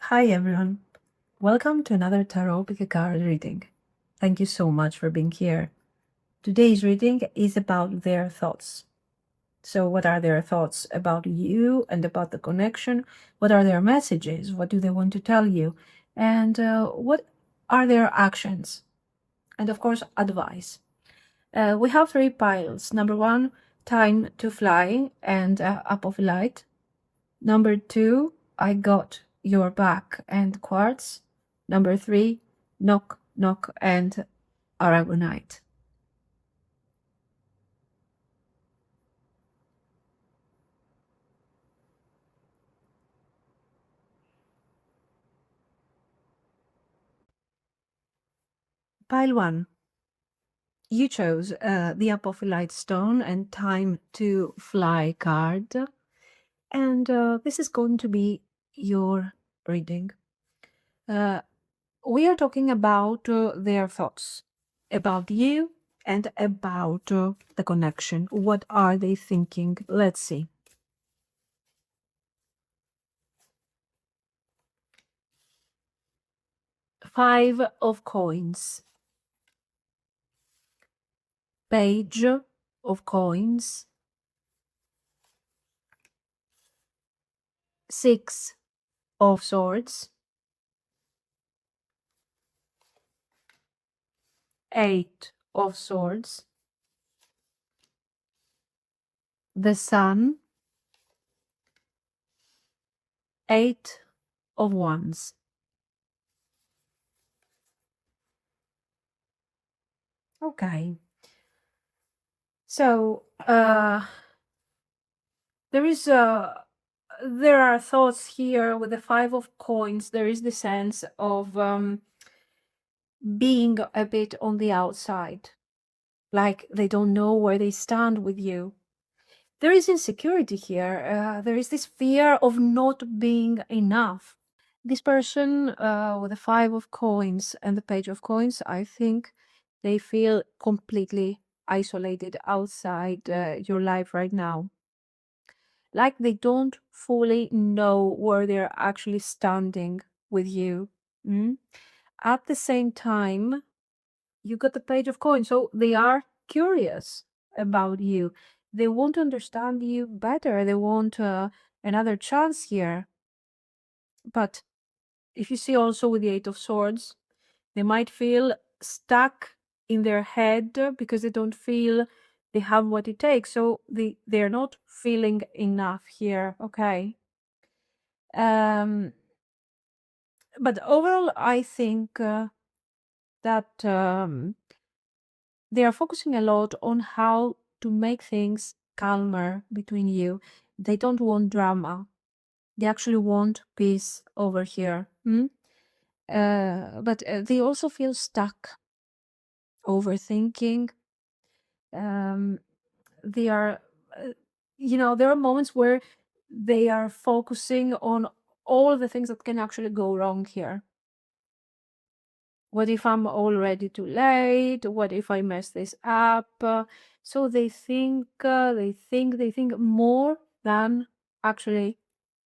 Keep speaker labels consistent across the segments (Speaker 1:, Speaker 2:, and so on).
Speaker 1: Hi everyone, welcome to another Tarot Pick a Card reading. Thank you so much for being here. Today's reading is about their thoughts. So what are their thoughts about you and about the connection? What are their messages? What do they want to tell you? And what are their actions? And of course, advice. We have three piles. Number one, time to fly and Apophillite. Number two, I got your back and Quartz. Number three, knock, knock and Aragonite. Pile one, you chose the Apophillite stone and time to fly card. And this is going to be your reading. We are talking about their thoughts, about you and about the connection. What are they thinking? Let's see. Five of coins. Page of coins. Six of swords. Eight of swords. The sun. Eight of wands. Okay. So there are thoughts here with the five of coins. There is the sense of being a bit on the outside, like they don't know where they stand with you. There is insecurity here. There is this fear of not being enough. This person with the five of coins and the page of coins, I think they feel completely isolated outside your life right now. Like they don't fully know where they're actually standing with you. Mm? At the same time, you got the page of coins, so they are curious about you. They want to understand you better. They want another chance here. But if you see also with the Eight of Swords, they might feel stuck in their head because they don't feel they have what it takes. So they're not feeling enough here. Okay. But overall, I think that they are focusing a lot on how to make things calmer between you. They don't want drama. They actually want peace over here. But they also feel stuck, overthinking. They are, there are moments where they are focusing on all the things that can actually go wrong here. What if I'm already too late? What if I mess this up? So they think more than actually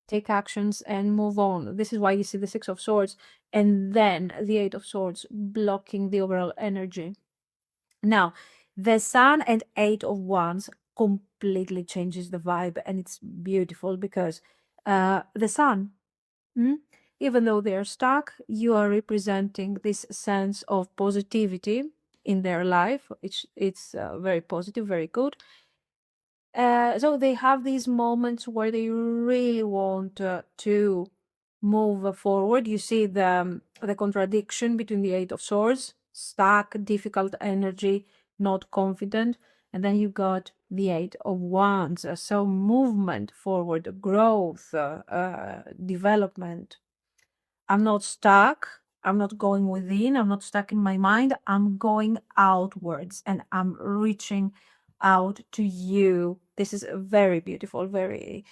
Speaker 1: take actions and move on. This is why you see the Six of Swords and then the Eight of Swords blocking the overall energy. Now, the Sun and Eight of Wands completely changes the vibe, and it's beautiful because the Sun, even though they're stuck, you are representing this sense of positivity in their life. It's very positive, very good. So they have these moments where they really want to move forward. You see the contradiction between the Eight of Swords, stuck, difficult energy, not confident, and then you got the Eight of Wands. So movement forward, growth, development. I'm not stuck. I'm not going within. I'm not stuck in my mind. I'm going outwards and I'm reaching out to you. This is very beautiful, very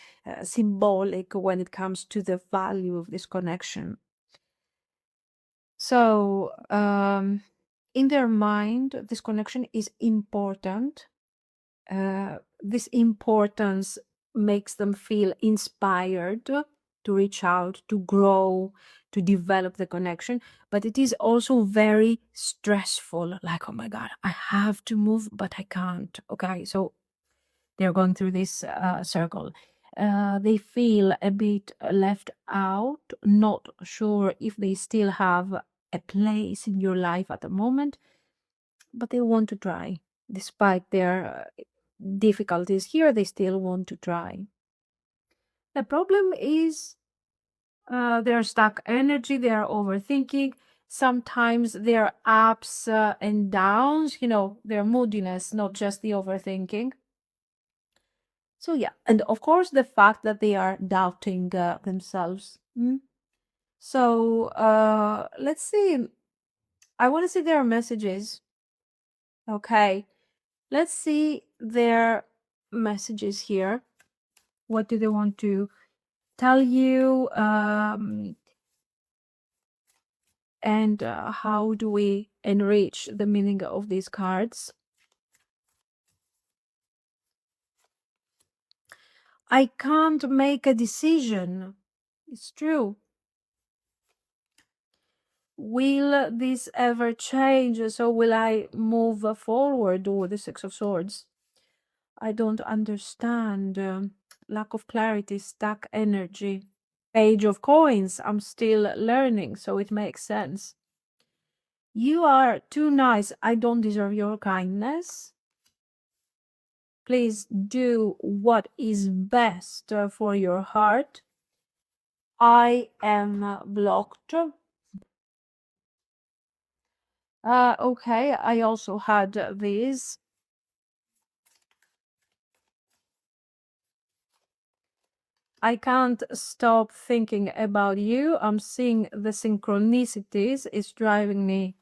Speaker 1: symbolic when it comes to the value of this connection. So, in their mind, this connection is important. This importance makes them feel inspired to to reach out, to grow, to develop the connection, but it is also very stressful. Like, oh my God, I have to move, but I can't. Okay, so they're going through this circle. They feel a bit left out, not sure if they still have a place in your life at the moment, but they want to try. Despite their difficulties here, they still want to try. The problem is their stuck energy, they are overthinking. Sometimes their ups and downs, their moodiness, not just the overthinking. So yeah, and of course the fact that they are doubting themselves. So let's see. I want to see their messages. Okay, let's see their messages here. What do they want to tell you? And how do we enrich the meaning of these cards? I can't make a decision. It's true. Will this ever change? So will I move forward with the Six of Swords? I don't understand. Lack of clarity, stuck energy. Page of Coins. I'm still learning, so it makes sense. You are too nice. I don't deserve your kindness. Please do what is best for your heart. I am blocked. Okay, I also had these. I can't stop thinking about you. I'm seeing the synchronicities. It's driving me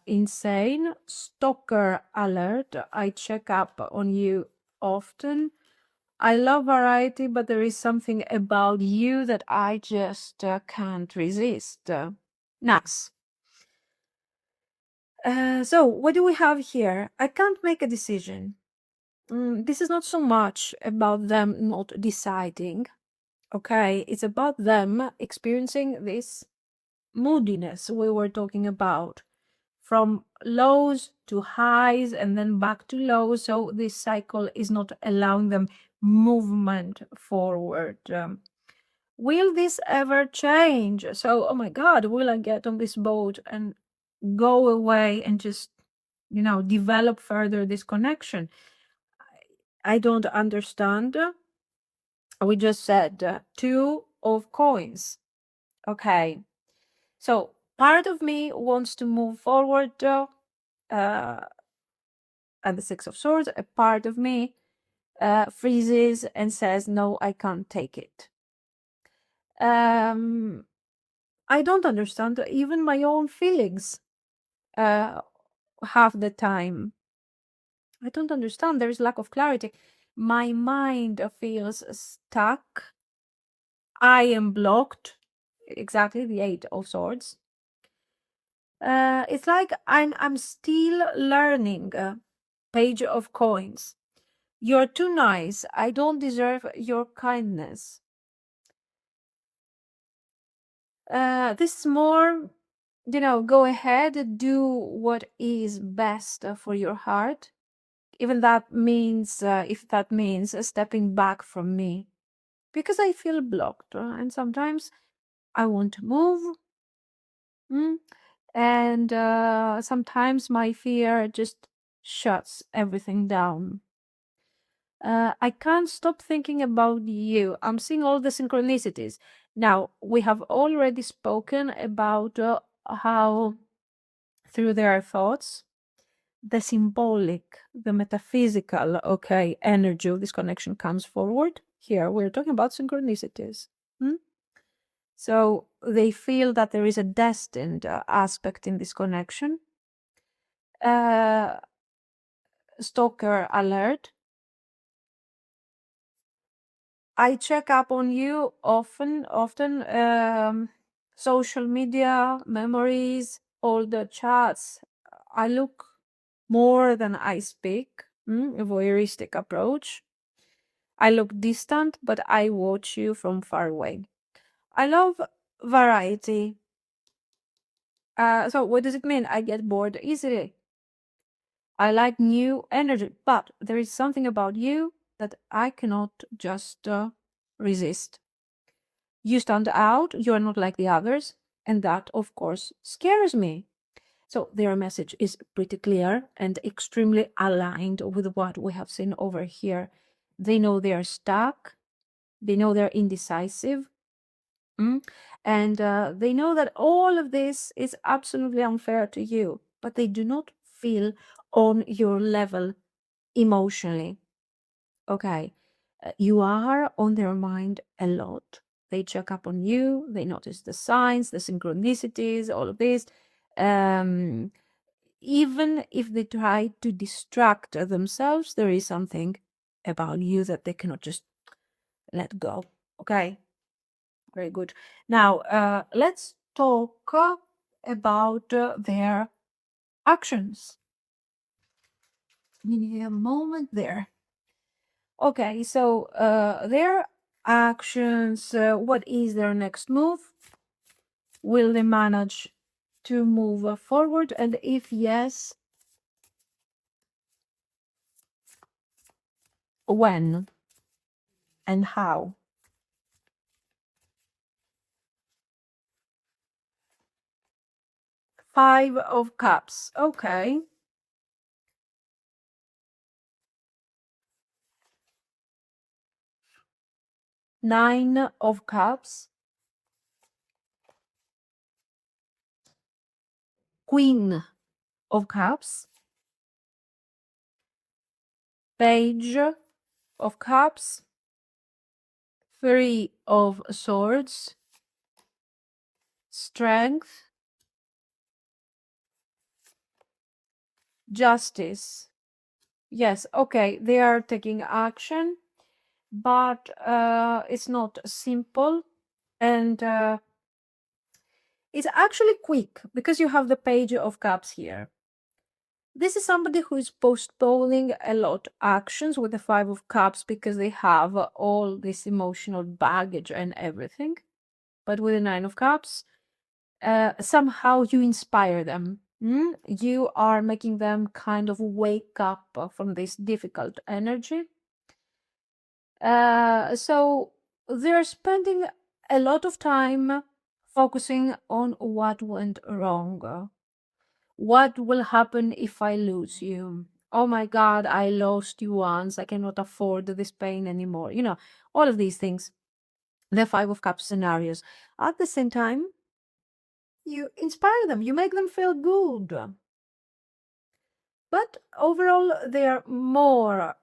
Speaker 1: insane. Stalker alert. I check up on you often. I love variety, but there is something about you that I just can't resist. Nice. So what do we have here? I can't make a decision. This is not so much about them not deciding. Okay, it's about them experiencing this moodiness we were talking about, from lows to highs and then back to lows. So this cycle is not allowing them movement forward. Will this ever change? So, oh my God, will I get on this boat and go away and just, develop further this connection? I don't understand. We just said two of coins. Okay. So part of me wants to move forward at the Six of Swords. A part of me freezes and says, no, I can't take it. I don't understand even my own feelings half the time. I don't understand. There is lack of clarity. My mind feels stuck. I am blocked. Exactly, the Eight of Swords. It's like I'm still learning. Page of Coins. You're too nice. I don't deserve your kindness. This is more, go ahead, do what is best for your heart. Even that means, if that means stepping back from me, because I feel blocked, and sometimes I want to move, and sometimes my fear just shuts everything down. I can't stop thinking about you. I'm seeing all the synchronicities. Now, we have already spoken about how, through their thoughts, the symbolic, the metaphysical, energy of this connection comes forward. Here, we're talking about synchronicities. So they feel that there is a destined aspect in this connection. Stalker alert. I check up on you often. Social media, memories, all the chats. I look more than I speak. A voyeuristic approach. I look distant, but I watch you from far away. I love variety. So what does it mean? I get bored easily. I like new energy, but there is something about you that I cannot just resist. You stand out, you are not like the others, and that, of course, scares me. So their message is pretty clear and extremely aligned with what we have seen over here. They know they are stuck, they know they're indecisive, and they know that all of this is absolutely unfair to you, but they do not feel on your level emotionally. Okay, you are on their mind a lot. They check up on you, they notice the signs, the synchronicities, all of this. Even if they try to distract themselves, there is something about you that they cannot just let go. Okay, very good. Now, let's talk about their actions. Give me a moment there. Okay, so their actions, what is their next move? Will they manage to move forward? And if yes, when and how? 5 of Cups. Okay. 9 of Cups. Queen of Cups. Page of Cups. 3 of Swords. Strength. Justice. Yes, okay, they are taking action, but it's not simple, and it's actually quick because you have the Page of Cups here. This is somebody who is postponing a lot actions with the 5 of Cups because they have all this emotional baggage and everything. But with the 9 of Cups, somehow you inspire them. You are making them kind of wake up from this difficult energy. So they're spending a lot of time focusing on what went wrong. What will happen if I lose you? Oh my God, I lost you once. I cannot afford this pain anymore. You know, all of these things. The 5 of Cups scenarios. At the same time, you inspire them, you make them feel good. But overall, they're more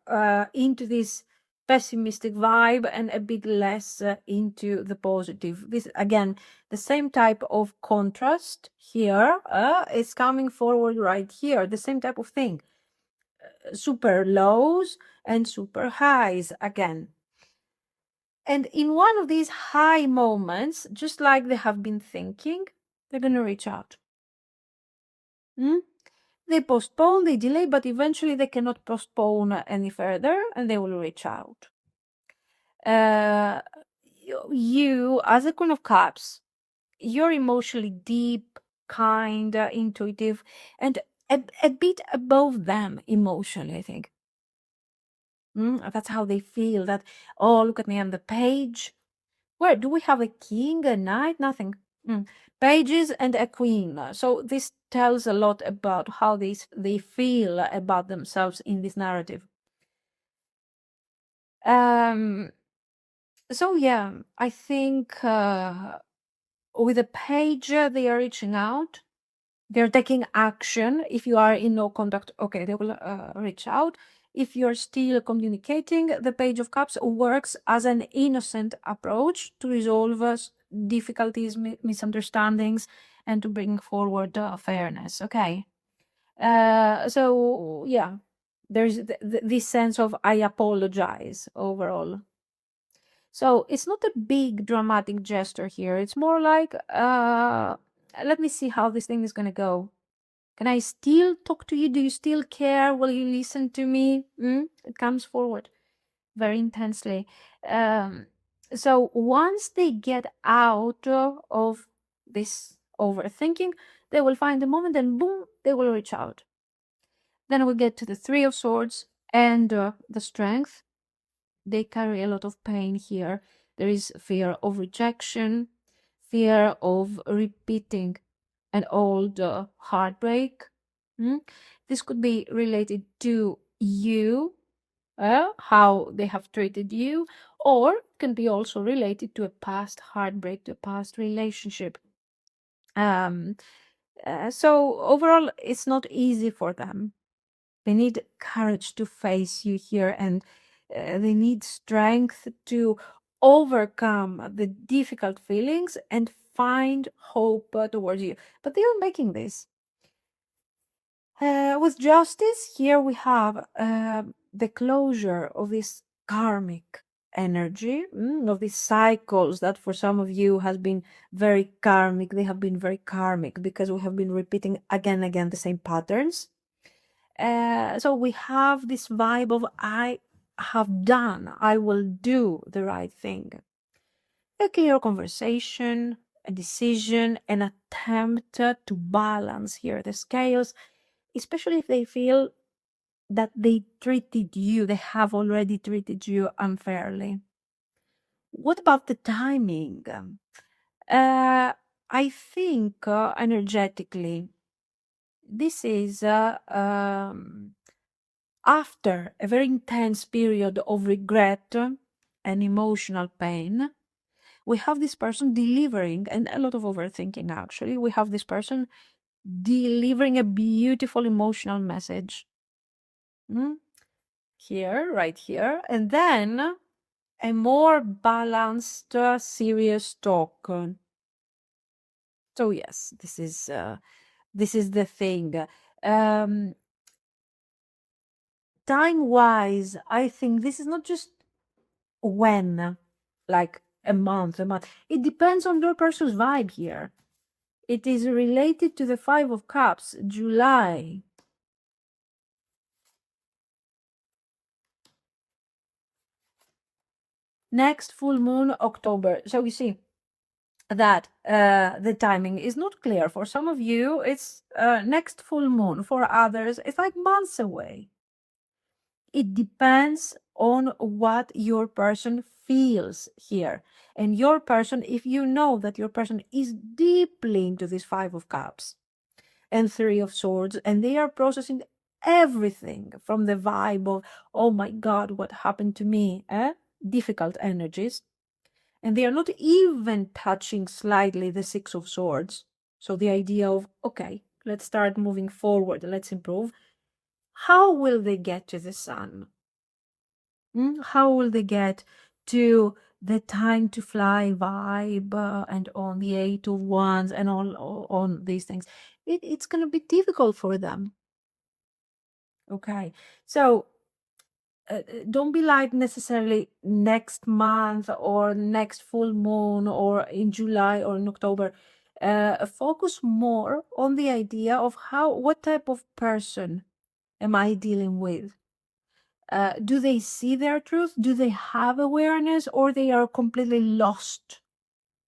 Speaker 1: into this pessimistic vibe and a bit less into the positive. This, again, the same type of contrast here is coming forward right here. The same type of thing. Super lows and super highs again. And in one of these high moments, just like they have been thinking, they're going to reach out. They postpone, they delay, but eventually they cannot postpone any further and they will reach out. You, as a Queen of Cups, you're emotionally deep, kind, intuitive, and a bit above them emotionally, I think. That's how they feel that, oh, look at me, I'm the page. Where do we have a king, a knight? Nothing. Pages and a queen. So this tells a lot about how they feel about themselves in this narrative. So yeah, I think with a page they are reaching out. They're taking action. If you are in no contact, okay, they will reach out. If you're still communicating, the Page of Cups works as an innocent approach to resolve difficulties, misunderstandings, and to bring forward fairness. Okay. So yeah, there's this sense of I apologize overall. So it's not a big dramatic gesture here. It's more like, let me see how this thing is going to go. Can I still talk to you? Do you still care? Will you listen to me? It comes forward very intensely. So once they get out of this overthinking, they will find a moment and boom, they will reach out. Then we get to the Three of Swords and the Strength. They carry a lot of pain here. There is fear of rejection, fear of repeating an old heartbreak. This could be related to you, how they have treated you, or can be also related to a past heartbreak, to a past relationship. Um, so overall, it's not easy for them. They need courage to face you here, and they need strength to overcome the difficult feelings and find hope towards you. But they are making this. With justice, here we have the closure of this karmic energy, of these cycles that for some of you has been very karmic. They have been very karmic because we have been repeating again and again the same patterns. So we have this vibe of I have done, I will do the right thing. A clear conversation, a decision, an attempt to balance here the scales, especially if they feel that they treated you, they have already treated you unfairly. What about the timing? I think energetically, this is after a very intense period of regret and emotional pain. We have this person delivering, and a lot of overthinking actually. We have this person delivering a beautiful emotional message. Here, right here, and then a more balanced, serious talk. So yes, this is the thing. Time-wise, I think this is not just when, like a month. It depends on your person's vibe here. It is related to the Five of Cups, July. Next full moon, October. So you see that the timing is not clear. For some of you, it's next full moon. For others, it's like months away. It depends on what your person feels here. And your person, if you know that your person is deeply into this Five of Cups and Three of Swords, and they are processing everything from the vibe of, oh my God, what happened to me? Difficult energies. And they are not even touching slightly the Six of Swords. So the idea of, okay, let's start moving forward, let's improve. How will they get to the sun? How will they get to the time to fly vibe and on the Eight of Wands and all on these things? It's going to be difficult for them. Okay, so don't be like necessarily next month or next full moon or in July or in October. Focus more on the idea of what type of person am I dealing with? Do they see their truth? Do they have awareness, or they are completely lost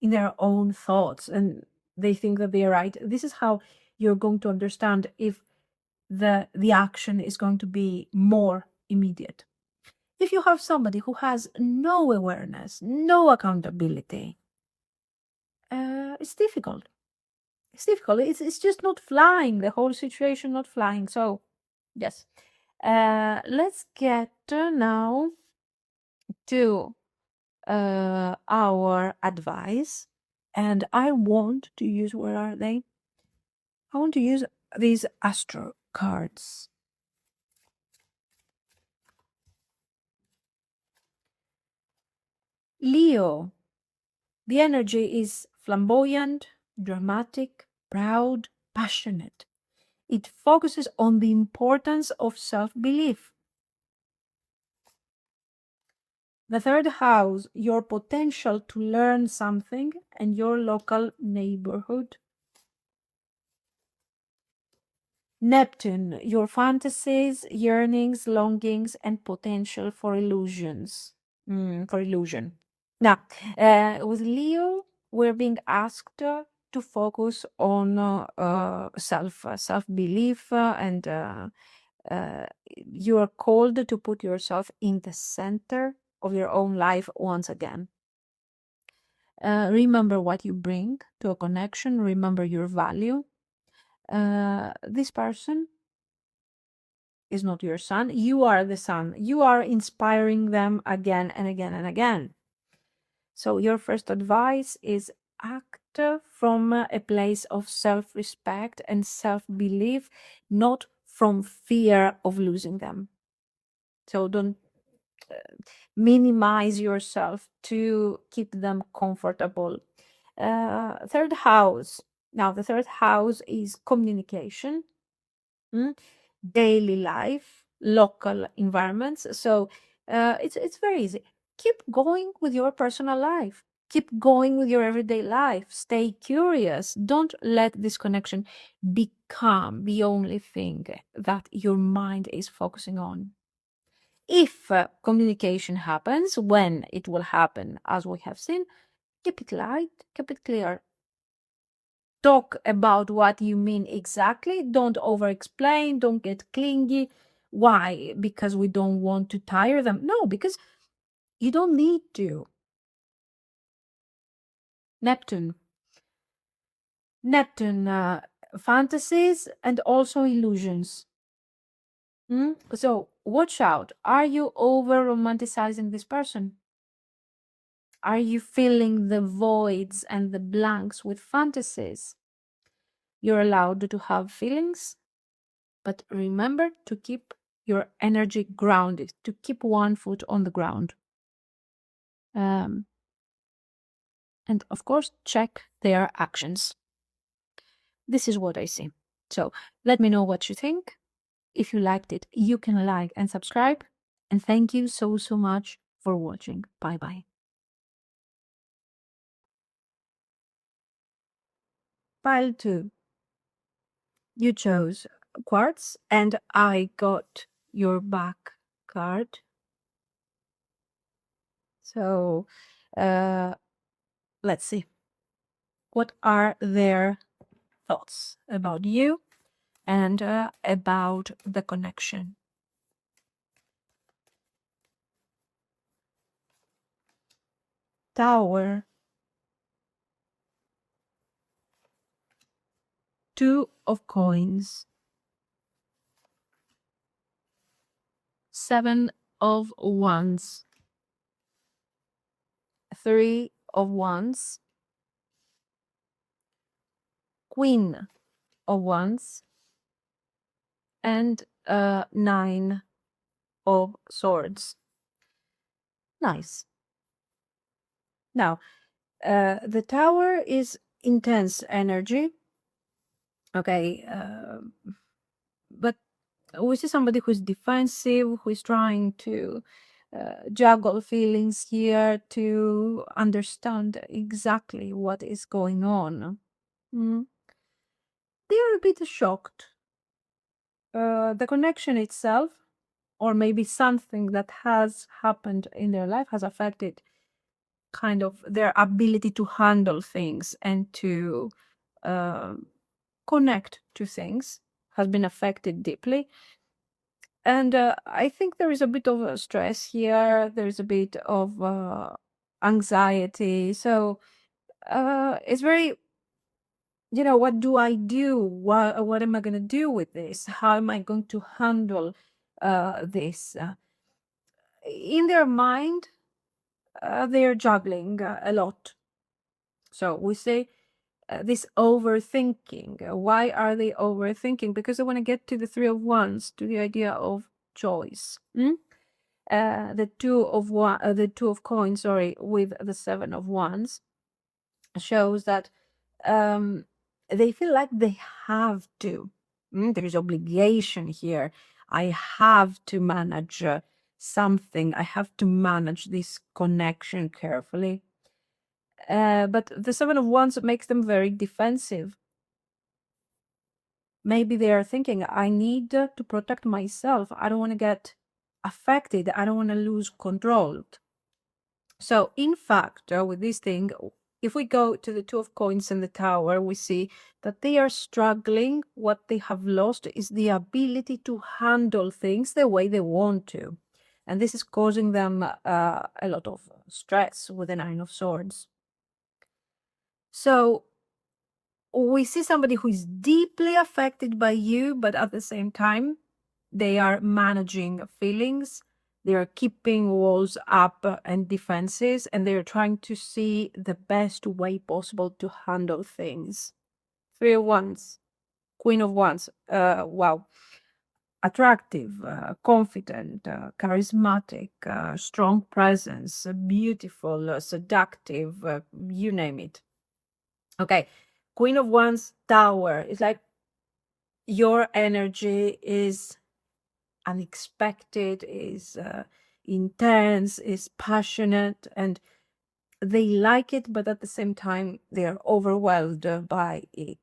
Speaker 1: in their own thoughts and they think that they are right? This is how you're going to understand if the action is going to be more immediate. If you have somebody who has no awareness, no accountability, it's difficult. It's difficult. It's just not flying. The whole situation not flying. So, yes. Let's get now to our advice. And I want to use, where are they? I want to use these astro cards. Leo. The energy is flamboyant, dramatic, proud, passionate. It focuses on the importance of self-belief. The third house, your potential to learn something and your local neighborhood. Neptune, your fantasies, yearnings, longings, and potential for illusions. For illusion. Now, with Leo, we're being asked to focus on self belief, and you are called to put yourself in the center of your own life once again. Remember what you bring to a connection. Remember your value. This person is not your sun. You are the sun. You are inspiring them again and again and again. So your first advice is act from a place of self-respect and self-belief, not from fear of losing them. So don't minimize yourself to keep them comfortable. Third house. Now, the third house is communication, daily life, local environments. So it's very easy. Keep going with your personal life. Keep going with your everyday life. Stay curious. Don't let this connection become the only thing that your mind is focusing on. If communication happens, when it will happen, as we have seen, keep it light, keep it clear. Talk about what you mean exactly. Don't over explain, don't get clingy. Why? Because we don't want to tire them. No, because you don't need to. Neptune. Neptune, fantasies and also illusions. So watch out. Are you over romanticizing this person? Are you filling the voids and the blanks with fantasies? You're allowed to have feelings, but remember to keep your energy grounded, to keep one foot on the ground. And of course, check their actions. This is what I see. So let me know what you think. If you liked it, you can like and subscribe. And thank you so, so much for watching. Bye bye. Pile 2. You chose Quartz, and I got your back card. So let's see. What are their thoughts about you and about the connection? Tower. 2 of coins. 7 of wands. 3 of wands. Queen of wands. And 9 of swords. Nice. Now, the tower is intense energy. Okay. But we see somebody who's defensive, who is trying to juggle feelings here to understand exactly what is going on. They are a bit shocked. The connection itself, or maybe something that has happened in their life, has affected kind of their ability to handle things and to connect to things, has been affected deeply. And I think there is a bit of stress here. There's a bit of anxiety. So it's very, what do I do? What am I going to do with this? How am I going to handle this? In their mind, they're juggling a lot. So we say this overthinking. Why are they overthinking? Because they want to get to the 3 of wands, to the idea of choice. The 2 of coins, sorry, with the 7 of wands shows that they feel like they have to. There is obligation here. I have to manage something. I have to manage this connection carefully. But the 7 of wands makes them very defensive. Maybe they are thinking, I need to protect myself. I don't want to get affected. I don't want to lose control. So in fact, with this thing, if we go to the Two of Coins and the Tower, we see that they are struggling. What they have lost is the ability to handle things the way they want to. And this is causing them a lot of stress with the Nine of Swords. So we see somebody who is deeply affected by you, but at the same time, they are managing feelings. They are keeping walls up and defenses, and they're trying to see the best way possible to handle things. Three of Wands, Queen of Wands. Wow. Attractive, confident, charismatic, strong presence, beautiful, seductive, you name it. Okay. Queen of Wands, Tower. It's like your energy is unexpected, is intense, is passionate, and they like it, but at the same time, they are overwhelmed by it.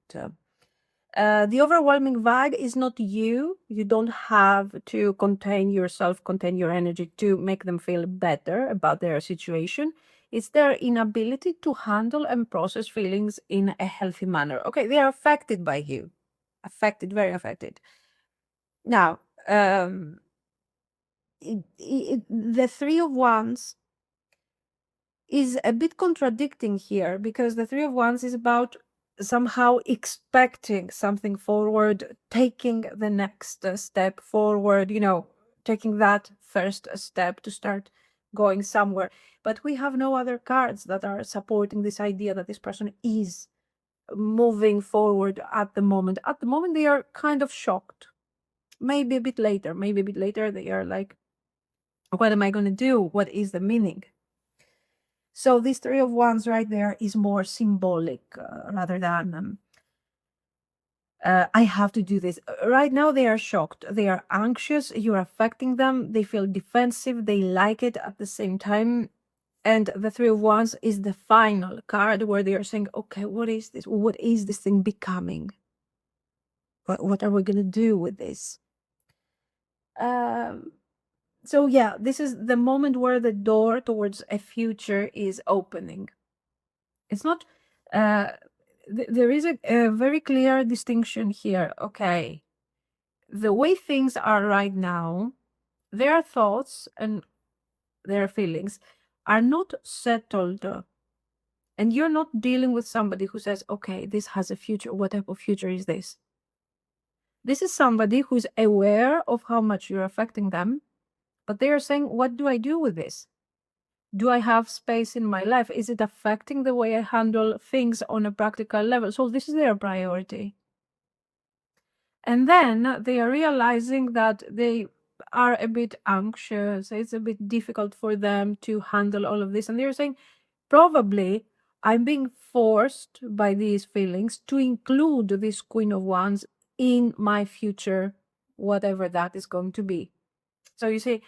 Speaker 1: The overwhelming vibe is not you. You don't have to contain yourself, contain your energy to make them feel better about their situation. It's their inability to handle and process feelings in a healthy manner. Okay, they are affected by you. Affected, very affected. Now, the Three of Wands is a bit contradicting here, because the Three of Wands is about somehow expecting something forward, taking the next step forward, taking that first step to start going somewhere. But we have no other cards that are supporting this idea that this person is moving forward at the moment. At the moment, they are kind of shocked. Maybe a bit later, they are like, what am I going to do? What is the meaning? So this Three of Wands right there is more symbolic rather than I have to do this. Right now they are shocked. They are anxious. You're affecting them. They feel defensive. They like it at the same time. And the Three of Wands is the final card where they are saying, okay, what is this? What is this thing becoming? What are we going to do with this? So yeah, this is the moment where the door towards a future is opening. It's not, there is a very clear distinction here. Okay, the way things are right now, their thoughts and their feelings are not settled. And you're not dealing with somebody who says, okay, this has a future. What type of future is this? This is somebody who's aware of how much you're affecting them, but they are saying, what do I do with this? Do I have space in my life? Is it affecting the way I handle things on a practical level? So this is their priority. And then they are realizing that they are a bit anxious. It's a bit difficult for them to handle all of this. And they're saying, probably I'm being forced by these feelings to include this Queen of Wands in my future, whatever that is going to be. So you see,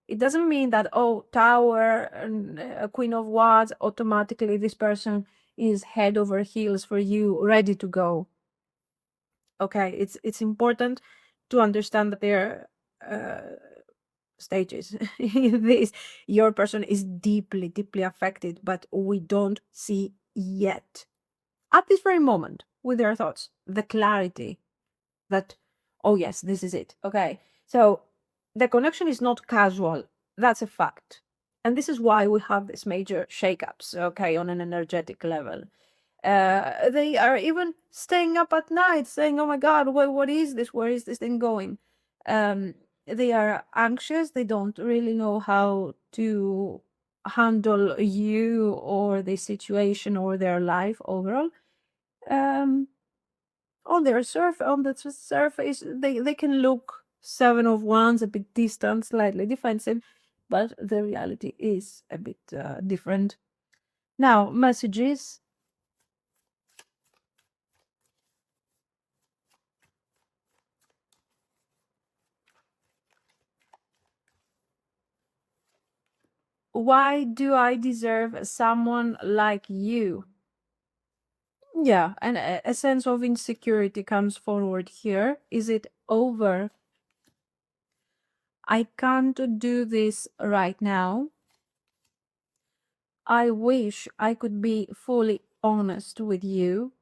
Speaker 1: it doesn't mean that, oh, Tower and Queen of Wands, automatically this person is head over heels for you, ready to go. Okay, it's important to understand that there are stages. This, your person is deeply, deeply affected, but we don't see yet, at this very moment, with their thoughts, the clarity that, oh yes, this is it. Okay, so the connection is not casual. That's a fact. And this is why we have these major shakeups, okay, on an energetic level. They are even staying up at night saying, oh my God, what is this? Where is this thing going? They are anxious. They don't really know how to handle you or the situation or their life overall. On the surface, they can look Seven of Wands, a bit distant, slightly defensive, but the reality is a bit different. Now, messages. Why do I deserve someone like you? Yeah, and a sense of insecurity comes forward here. Is it over? I can't do this right now. I wish I could be fully honest with you.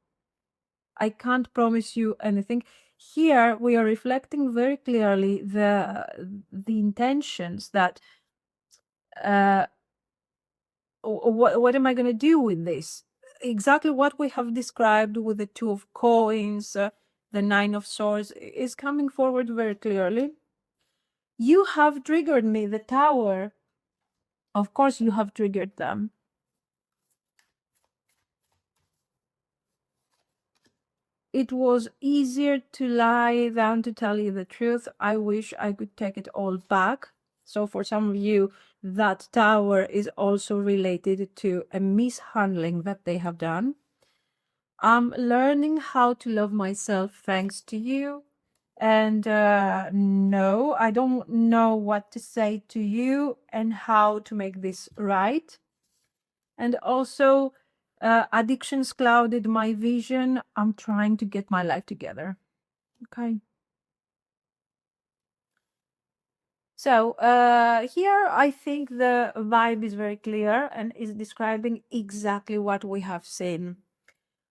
Speaker 1: I can't promise you anything. Here we are reflecting very clearly the intentions that what am I going to do with this? Exactly what we have described with the Two of Coins, the Nine of Swords is coming forward very clearly. You have triggered me, the Tower. Of course you have triggered them. It was easier to lie than to tell you the truth. I wish I could take it all back. So for some of you, that Tower is also related to a mishandling that they have done. I'm learning how to love myself thanks to you. And no, I don't know what to say to you and how to make this right. And also, addictions clouded my vision. I'm trying to get my life together. Okay. So here I think the vibe is very clear and is describing exactly what we have seen.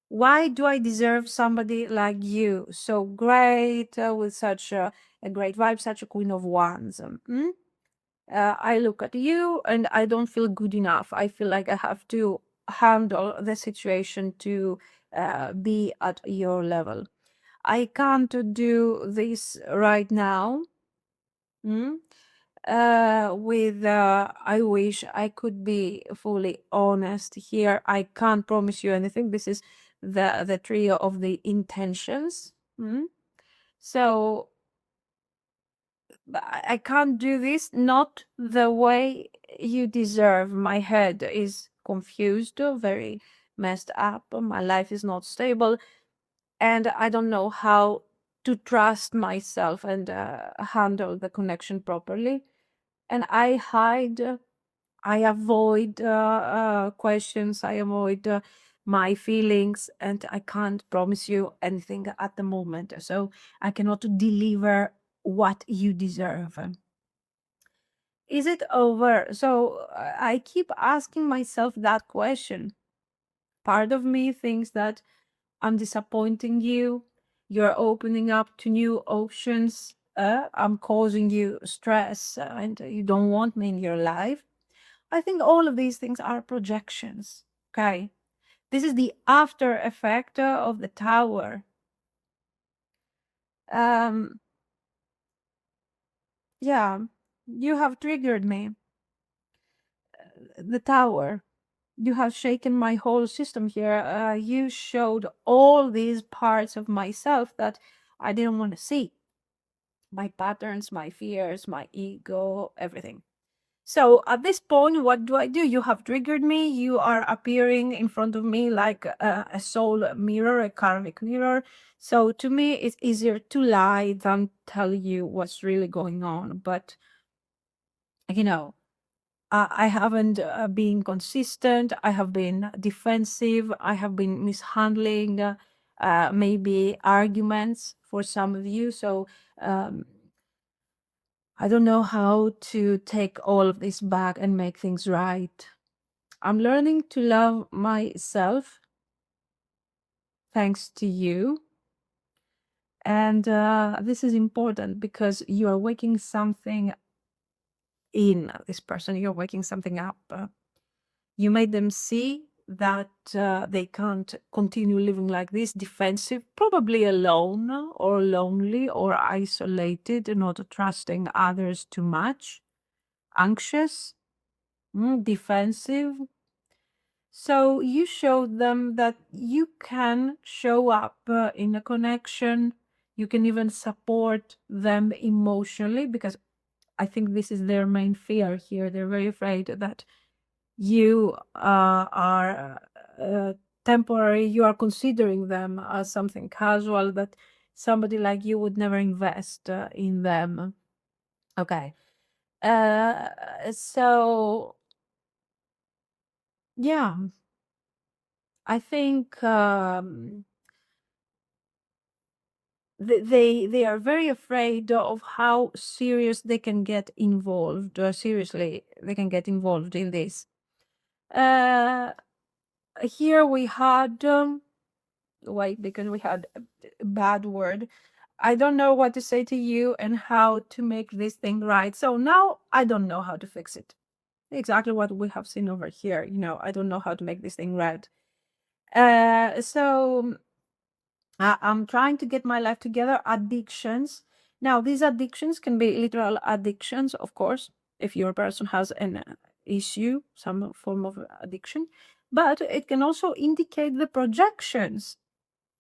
Speaker 1: Why do I deserve somebody like you? So great, with such a great vibe, such a Queen of Wands. I look at you and I don't feel good enough. I feel like I have to handle the situation to be at your level. I can't do this right now. With I wish I could be fully honest here. I can't promise you anything. This is the trio of the intentions. So I can't do this, not the way you deserve. My head is confused, very messed up. My life is not stable, and I don't know how to trust myself and handle the connection properly. And I hide, I avoid questions, I avoid my feelings, and I can't promise you anything at the moment. So I cannot deliver what you deserve. Is it over? So I keep asking myself that question. Part of me thinks that I'm disappointing you. You're opening up to new options. I'm causing you stress and you don't want me in your life. I think all of these things are projections. Okay. This is the after effect of the Tower. Um, yeah, you have triggered me. The Tower. You have shaken my whole system here. You showed all these parts of myself that I didn't want to see. My patterns, my fears, my ego, everything. So at this point, what do? You have triggered me. You are appearing in front of me like a soul mirror, a karmic mirror. So to me, it's easier to lie than tell you what's really going on. But, you know, I haven't been consistent. I have been defensive. I have been mishandling maybe arguments for some of you. So I don't know how to take all of this back and make things right. I'm learning to love myself thanks to you. And this is important because you are waking something in this person, you're waking something up. You made them see that they can't continue living like this, defensive, probably alone or lonely or isolated, not trusting others too much, anxious, defensive. So you showed them that you can show up in a connection. You can even support them emotionally, because I think this is their main fear here. They're very afraid that you are temporary. You are considering them as something casual, that somebody like you would never invest in them. Okay. So yeah, I think they are very afraid of how serious they can get involved. Seriously, they can get involved in this. Here we had, wait, because we had a bad word. I don't know what to say to you and how to make this thing right. So now I don't know how to fix it. Exactly what we have seen over here. I don't know how to make this thing right. So I'm trying to get my life together. Addictions. Now, these addictions can be literal addictions, of course, if your person has an issue, some form of addiction, but it can also indicate the projections,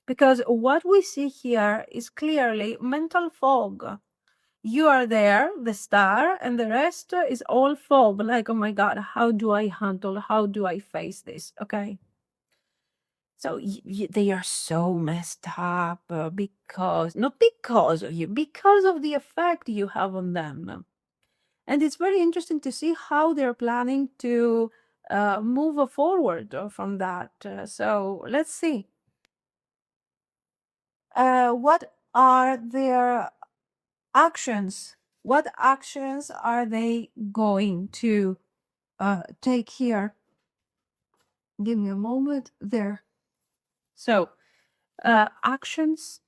Speaker 1: because what we see here is clearly mental fog. You are there, the star, and the rest is all fog. Like, oh my God, how do I handle, how do I face this? Okay. So they are so messed up not because of you, because of the effect you have on them. And it's very interesting to see how they're planning to move forward from that. So let's see. What are their actions? What actions are they going to take here? Give me a moment there. So, actions.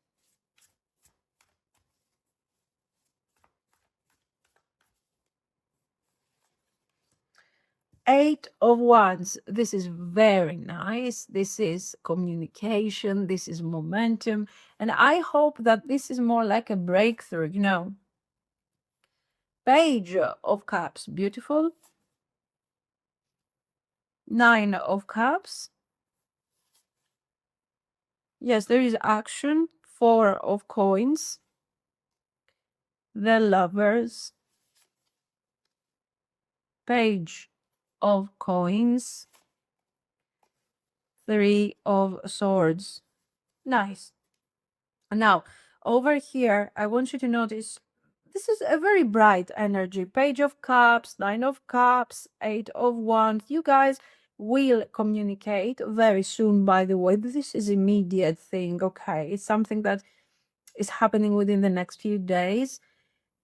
Speaker 1: Eight of Wands. This is very nice. This is communication. This is momentum. And I hope that this is more like a breakthrough. Page of Cups. Beautiful. Nine of Cups. Yes, there is action. Four of Coins. The Lovers. Page of Coins. Three of Swords. Nice. Now, over here, I want you to notice this is a very bright energy. Page of Cups, Nine of Cups, Eight of Wands. You guys will communicate very soon, by the way. This is immediate thing, okay? It's something that is happening within the next few days.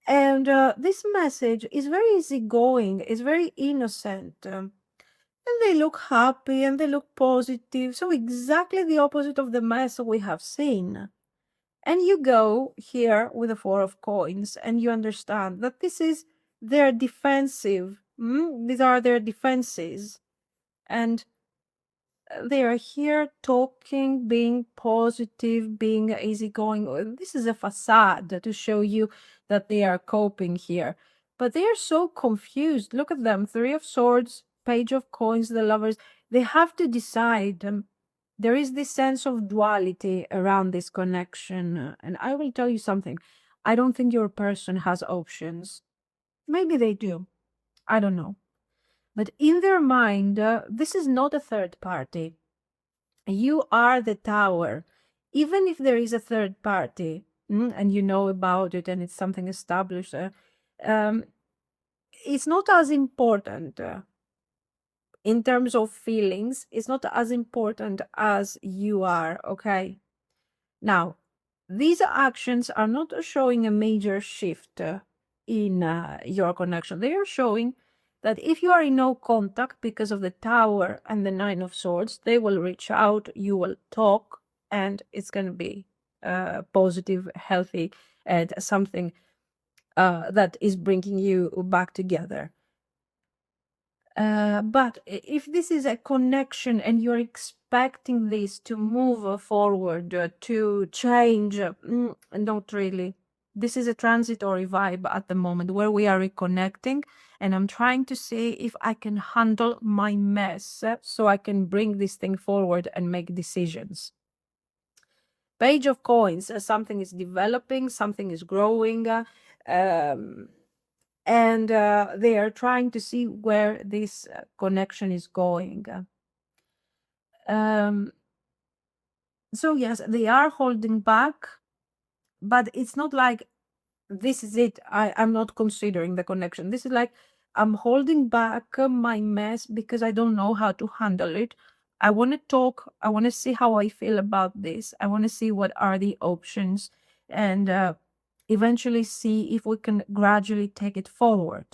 Speaker 1: And this message is very easygoing, it's very innocent. And they look happy and they look positive. So exactly the opposite of the mess we have seen. And you go here with the Four of Coins and you understand that this is their defensive. These are their defenses. And they are here talking, being positive, being easygoing. This is a facade to show you that they are coping here. But they are so confused. Look at them. Three of Swords, Page of Coins, the Lovers. They have to decide. There is this sense of duality around this connection. And I will tell you something. I don't think your person has options. Maybe they do. I don't know. But in their mind, this is not a third party. You are the tower. Even if there is a third party, and you know about it and it's something established, it's not as important in terms of feelings. It's not as important as you are, okay? Now, these actions are not showing a major shift in your connection. They are showing that if you are in no contact because of the Tower and the Nine of Swords, they will reach out, you will talk, and it's going to be positive, healthy, and something that is bringing you back together. But if this is a connection and you're expecting this to move forward, to change, not really. This is a transitory vibe at the moment where we are reconnecting, and I'm trying to see if I can handle my mess so I can bring this thing forward and make decisions. Page of Coins, something is developing, something is growing. And they are trying to see where this connection is going. So yes, they are holding back, but it's not like this is it. I'm not considering the connection. This is like I'm holding back my mess because I don't know how to handle it. I want to talk. I want to see how I feel about this. I want to see what are the options and eventually see if we can gradually take it forward.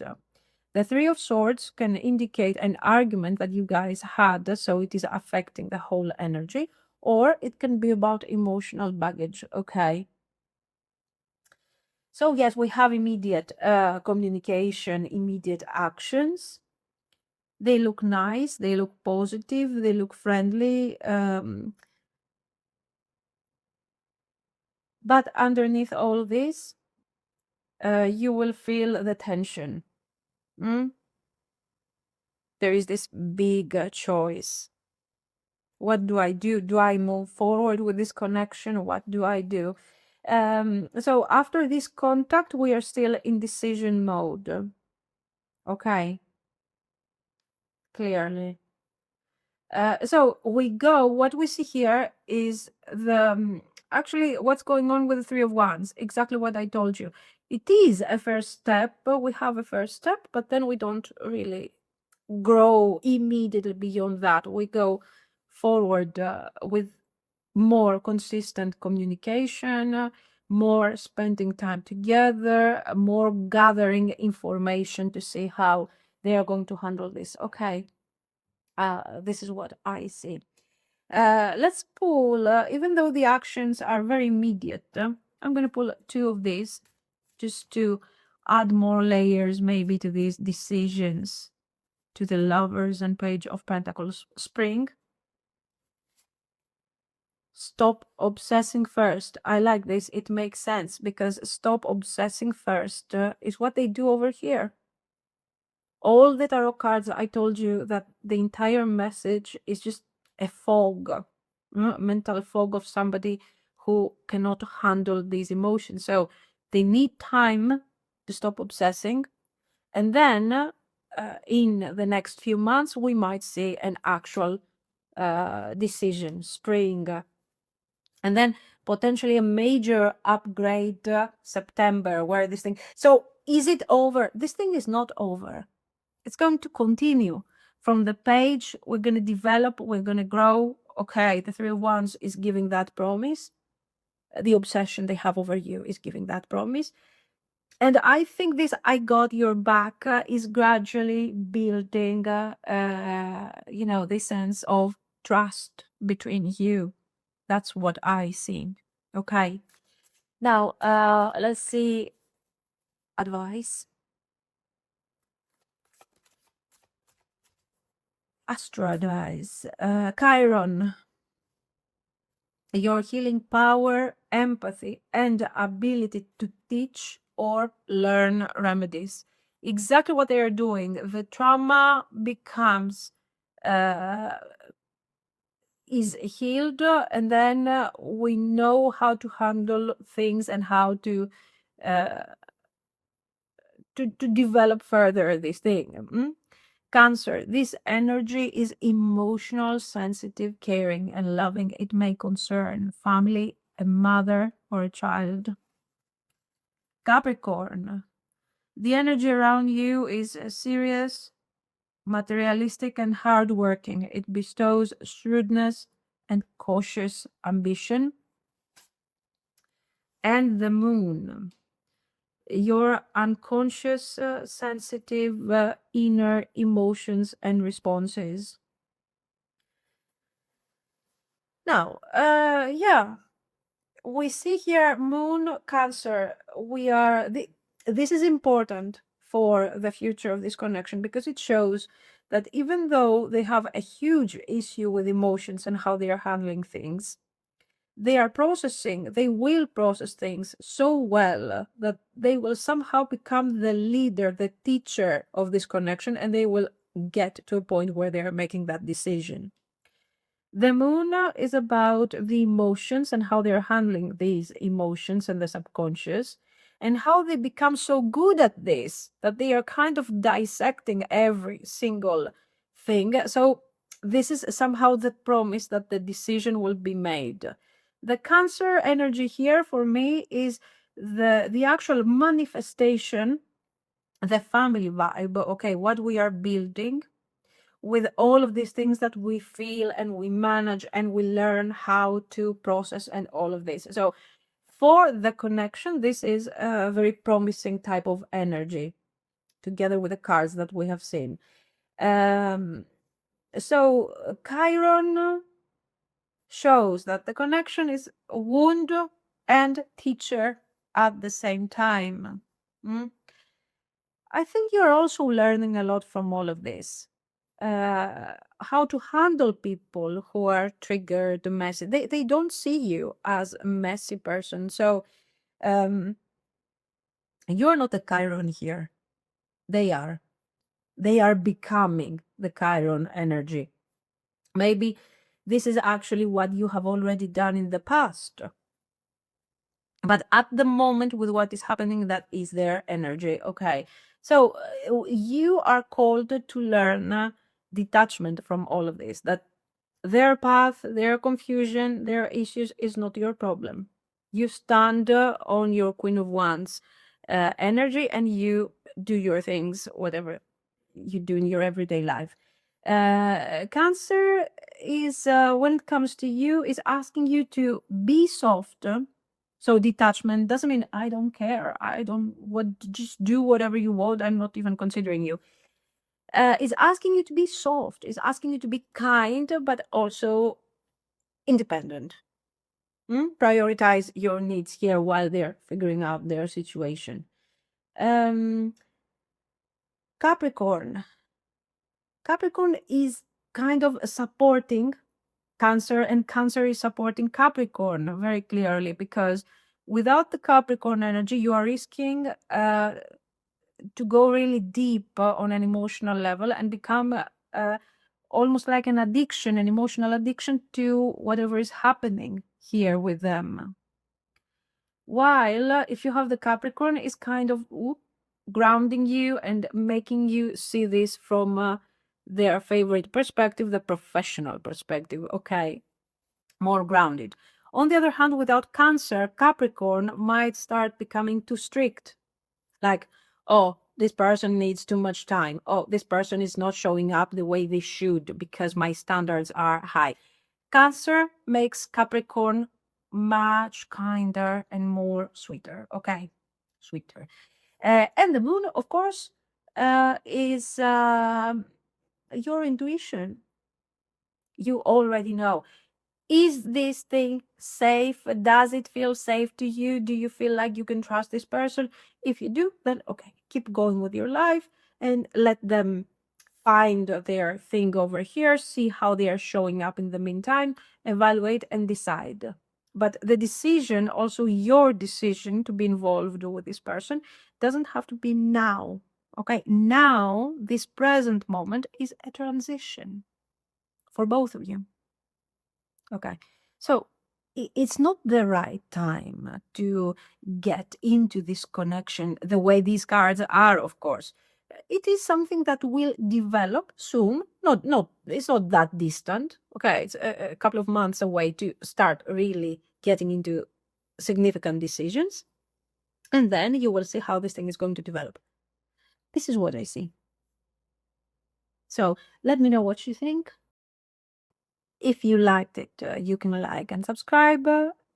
Speaker 1: The Three of Swords can indicate an argument that you guys had, so it is affecting the whole energy, or it can be about emotional baggage, okay? So yes, we have immediate communication, immediate actions. They look nice, they look positive, they look friendly, but underneath all this, you will feel the tension. There is this big choice. What do I do? Do I move forward with this connection? What do I do? So after this contact, we are still in decision mode. Okay, clearly. So we go, what we see here is actually what's going on with the Three of Wands, exactly what I told you. It is a first step, but we have a first step, but then we don't really grow immediately beyond that. We go forward with more consistent communication, more spending time together, more gathering information to see how they are going to handle this. Okay. This is what I see. Let's pull, even though the actions are very immediate, I'm going to pull two of these just to add more layers maybe to these decisions, to the Lovers and Page of Pentacles Spring. Stop obsessing first. I like this. It makes sense because stop obsessing first is what they do over here. All the tarot cards, I told you that the entire message is just a fog, mental fog of somebody who cannot handle these emotions. So they need time to stop obsessing. And then in the next few months, we might see an actual decision, spring. And then potentially a major upgrade September, where this thing. So is it over? This thing is not over. It's going to continue. From the page, we're going to develop, we're going to grow. Okay, the Three of Wands is giving that promise. The obsession they have over you is giving that promise. And I think this I got your back is gradually building, this sense of trust between you. That's what I see. Okay. Now, let's see advice. Astro advice. Chiron. Your healing power, empathy, and ability to teach or learn remedies. Exactly what they are doing. The trauma becomes is healed, and then we know how to handle things and how to develop further this thing. Cancer, this energy is emotional, sensitive, caring, and loving. It may concern family, a mother, or a child. Capricorn, the energy around you is serious, materialistic, and hardworking. It bestows shrewdness and cautious ambition. And the Moon, your unconscious, sensitive, inner emotions and responses. Now, we see here Moon, Cancer. This is important for the future of this connection because it shows that even though they have a huge issue with emotions and how they are handling things, they will process things so well that they will somehow become the leader, the teacher of this connection, and they will get to a point where they are making that decision. The Moon is about the emotions and how they're handling these emotions and the subconscious, and how they become so good at this that they are kind of dissecting every single thing. So this is somehow the promise that the decision will be made. The Cancer energy here for me is the actual manifestation, the family vibe. Okay, what we are building with all of these things that we feel and we manage and we learn how to process and all of this. So for the connection, this is a very promising type of energy together with the cards that we have seen. So Chiron shows that the connection is wound and teacher at the same time. Mm? I think you're also learning a lot from all of this. How to handle people who are triggered, messy. They don't see you as a messy person. So um, you're not a Chiron here. They are. They are becoming the Chiron energy. Maybe this is actually what you have already done in the past. But at the moment, with what is happening, that is their energy. Okay. So you are called to learn detachment from all of this, that their path, their confusion, their issues is not your problem. You stand on your Queen of Wands energy and you do your things, whatever you do in your everyday life. Cancer is, when it comes to you, is asking you to be soft. So detachment doesn't mean I don't care. I don't what just do whatever you want. I'm not even considering you. Is asking you to be soft. Is asking you to be kind, but also independent. Prioritize your needs here while they're figuring out their situation. Capricorn. Capricorn is kind of supporting Cancer, and Cancer is supporting Capricorn very clearly, because without the Capricorn energy, you are risking to go really deep on an emotional level and become almost like an addiction, an emotional addiction to whatever is happening here with them. While if you have the Capricorn, is kind of grounding you and making you see this from their favorite perspective, the professional perspective. Okay, more grounded. On the other hand, without Cancer, Capricorn might start becoming too strict. Like, oh, this person needs too much time. Oh, this person is not showing up the way they should because my standards are high. Cancer makes Capricorn much kinder and more sweeter. Okay, sweeter. And the moon, of course, is your intuition. You already know. Is this thing safe? Does it feel safe to you? Do you feel like you can trust this person? If you do, then okay, keep going with your life and let them find their thing over here, see how they are showing up in the meantime, evaluate and decide. But the decision, also your decision to be involved with this person, doesn't have to be now. Okay, now, this present moment is a transition for both of you. Okay. So it's not the right time to get into this connection the way these cards are, of course. It is something that will develop soon. It's not that distant. Okay, it's a couple of months away to start really getting into significant decisions. And then you will see how this thing is going to develop. This is what I see. So let me know what you think. If you liked it, you can like and subscribe.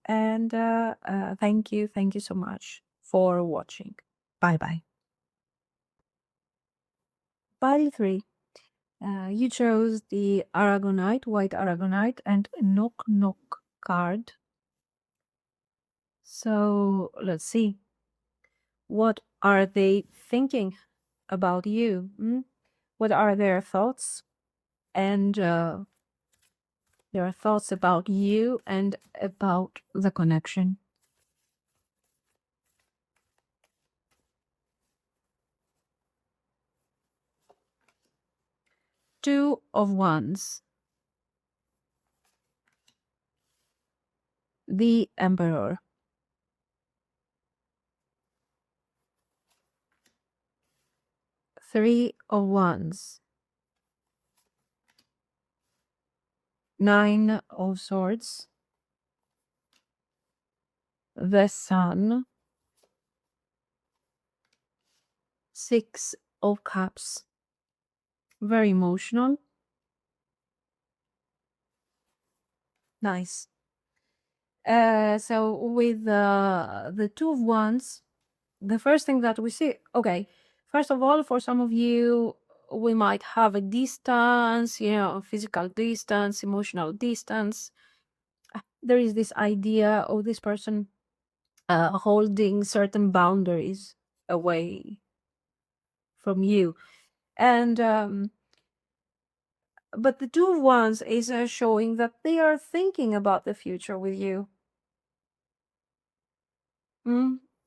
Speaker 1: And thank you. Thank you so much for watching. Bye bye. Pile 3. You chose the Aragonite, white Aragonite, and Knock Knock card. So let's see. What are they thinking about you? What are their thoughts? And their thoughts about you and about the connection. Two of Wands. The Emperor. Three of Wands. Nine of Swords. The Sun. Six of Cups. Very emotional. Nice. So with the Two of Wands, the first thing that we see, okay, First of all, for some of you, we might have a distance, physical distance, emotional distance. There is this idea of this person holding certain boundaries away from you. And but the two of wands is showing that they are thinking about the future with you.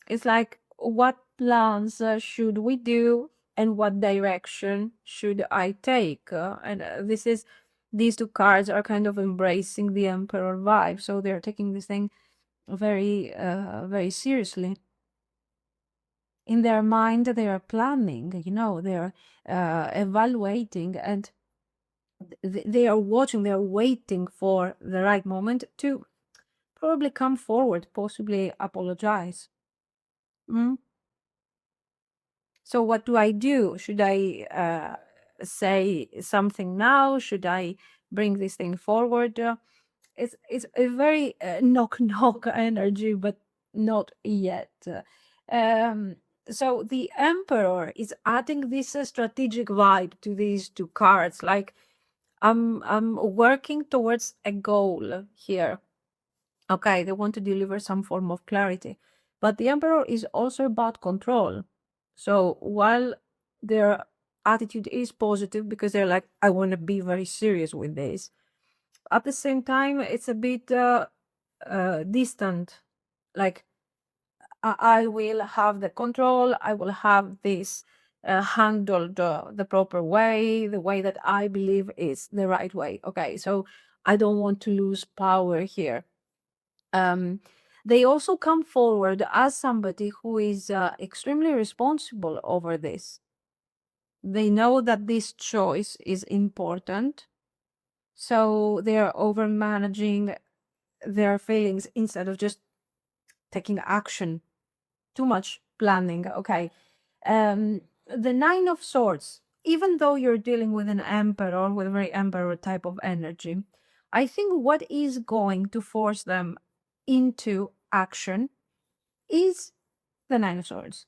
Speaker 1: It's like, what plans should we do, and what direction should I take? And these two cards are kind of embracing the Emperor vibe, so they're taking this thing very, very seriously. In their mind, they are planning, they're evaluating, and they are watching, they are waiting for the right moment to probably come forward, possibly apologize. So what do I do? Should I say something now? Should I bring this thing forward? It's a very knock knock energy, but not yet. Um, so the Emperor is adding this strategic vibe to these two cards. Like, I'm working towards a goal here. Okay, they want to deliver some form of clarity, but the Emperor is also about control. So while their attitude is positive because they're like, I want to be very serious with this, at the same time, it's a bit distant. Like, I will have the control, I will have this handled the proper way, the way that I believe is the right way. Okay, so I don't want to lose power here. They also come forward as somebody who is extremely responsible over this. They know that this choice is important, so they are over managing their feelings instead of just taking action. Too much planning. Okay. The Nine of Swords, even though you're dealing with an emperor, with a very emperor type of energy, I think what is going to force them into action is the Nine of Swords.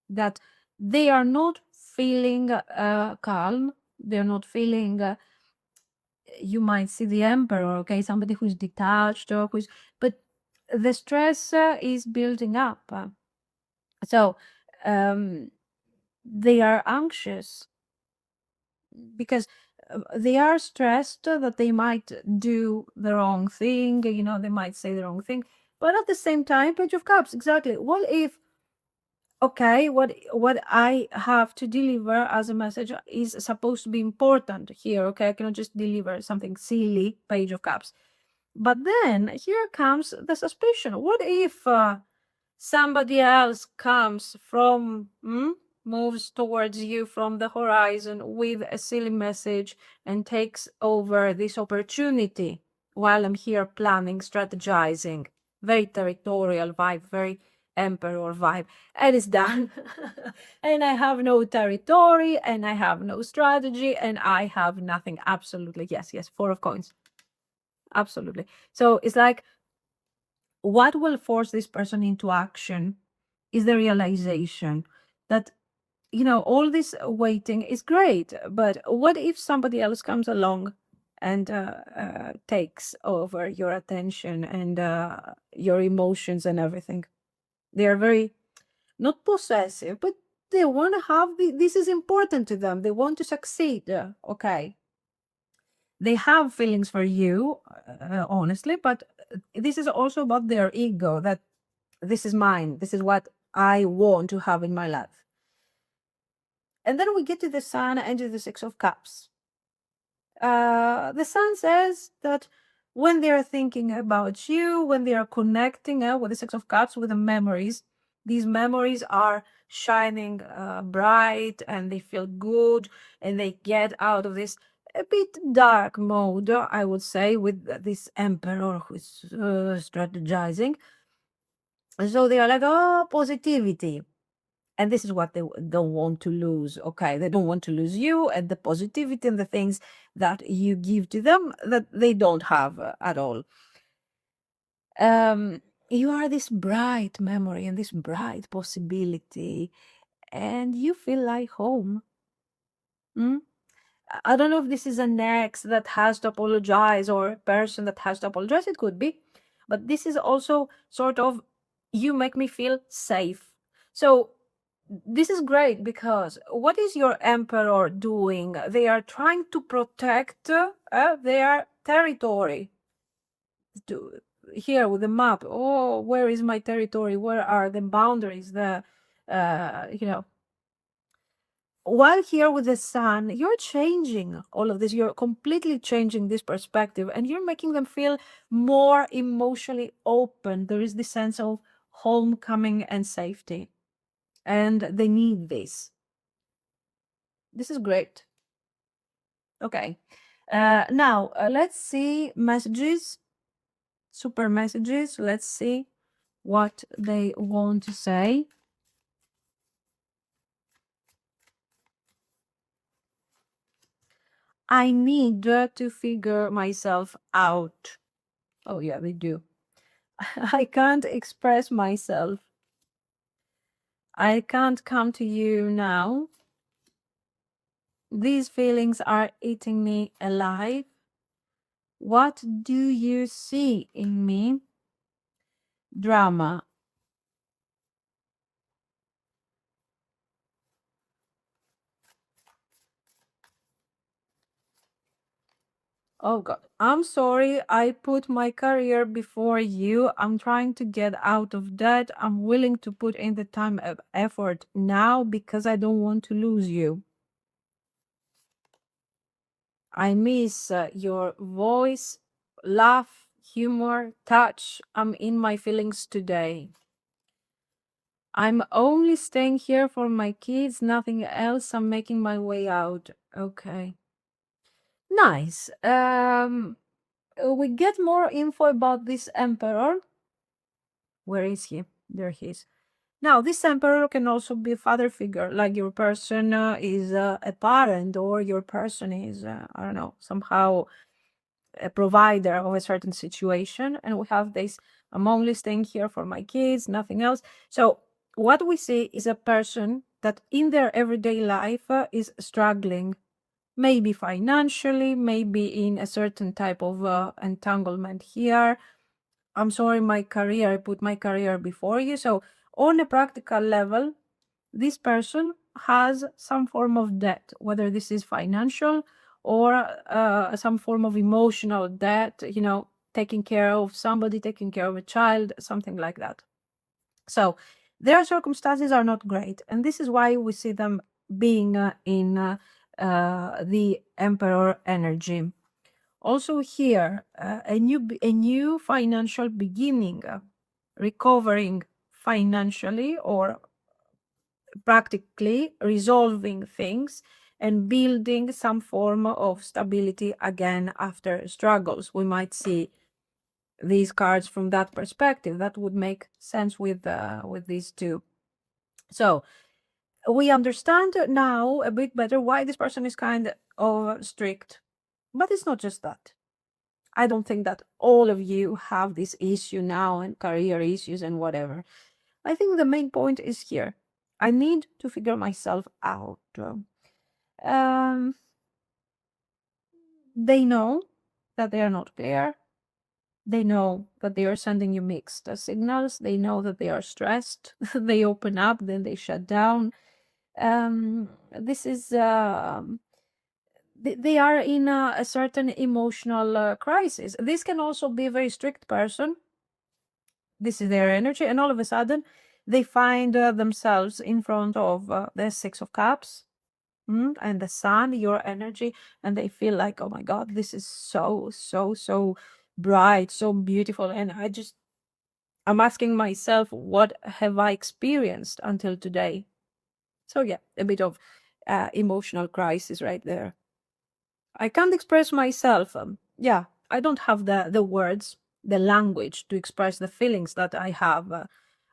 Speaker 1: That they are not feeling calm. They're not feeling. You might see the emperor, okay, somebody who's detached or who's, but the stress is building up. So they are anxious because they are stressed that they might do the wrong thing, they might say the wrong thing. But at the same time, Page of Cups, exactly. What if, okay, what I have to deliver as a message is supposed to be important here, okay? I cannot just deliver something silly, Page of Cups. But then here comes the suspicion. What if somebody else comes from, moves towards you from the horizon with a silly message and takes over this opportunity while I'm here planning, strategizing? Very territorial vibe, very emperor vibe, and it's done. And I have no territory, and I have no strategy, and I have nothing. Absolutely. Yes, yes. Four of coins. Absolutely. So it's like, what will force this person into action is the realization that, all this waiting is great, but what if somebody else comes along and takes over your attention and your emotions and everything? They are very, not possessive, but they want to have this is important to them. They want to succeed. Okay. They have feelings for you, honestly, but this is also about their ego, that this is mine. This is what I want to have in my life. And then we get to the Sun and to the Six of Cups. The Sun says that when they are thinking about you, when they are connecting with the Six of Cups, with the memories, these memories are shining bright and they feel good, and they get out of this a bit dark mode, I would say, with this Emperor who's strategizing. So they are like, oh, positivity. And this is what they don't want to lose. Okay, they don't want to lose you and the positivity and the things that you give to them that they don't have at all. You are this bright memory and this bright possibility, and you feel like home. Mm? I don't know if this is an ex that has to apologize or a person that has to apologize. It could be. But this is also sort of, you make me feel safe. So this is great because what is your emperor doing? They are trying to protect their territory. To, here with the map, oh, where is my territory? Where are the boundaries? You know, while here with the sun, you're changing all of this. You're completely changing this perspective and you're making them feel more emotionally open. There is this sense of homecoming and safety, and they need this. This is great. Okay. Now, let's see messages, super messages. Let's see what they want to say. I need to figure myself out. Oh, yeah, they do. I can't express myself. I can't come to you now. These feelings are eating me alive. What do you see in me? Drama. Oh God, I'm sorry. I put my career before you. I'm trying to get out of debt. I'm willing to put in the time and effort now because I don't want to lose you. I miss your voice, laugh, humor, touch. I'm in my feelings today. I'm only staying here for my kids, nothing else. I'm making my way out. Okay. Nice. We get more info about this emperor. Where is he? There he is. Now, this emperor can also be a father figure, like your person is a parent, or your person is, I don't know, somehow a provider of a certain situation. And we have this, I'm only staying here for my kids, nothing else. So what we see is a person that in their everyday life is struggling, maybe financially, maybe in a certain type of entanglement here. I'm sorry, my career, I put my career before you. So on a practical level, this person has some form of debt, whether this is financial or some form of emotional debt, you know, taking care of somebody, taking care of a child, something like that. So their circumstances are not great. And this is why we see them being in the emperor energy. Also here, a new financial beginning, recovering financially or practically resolving things and building some form of stability again after struggles. We might see these cards from that perspective. That would make sense with these two. So we understand now a bit better why this person is kind of strict. But it's not just that. I don't think that all of you have this issue now and career issues and whatever. I think the main point is here. I need to figure myself out. They know that they are not clear. They know that they are sending you mixed signals. They know that they are stressed. They open up, then they shut down. This is they are in a certain emotional crisis. This can also be a very strict person. This is their energy, and all of a sudden they find themselves in front of the Six of Cups and the sun, your energy, and they feel like, oh my God, this is so bright, so beautiful. And I'm asking myself, what have I experienced until today? So yeah, a bit of emotional crisis right there. I can't express myself. Yeah, I don't have the words, the language to express the feelings that I have.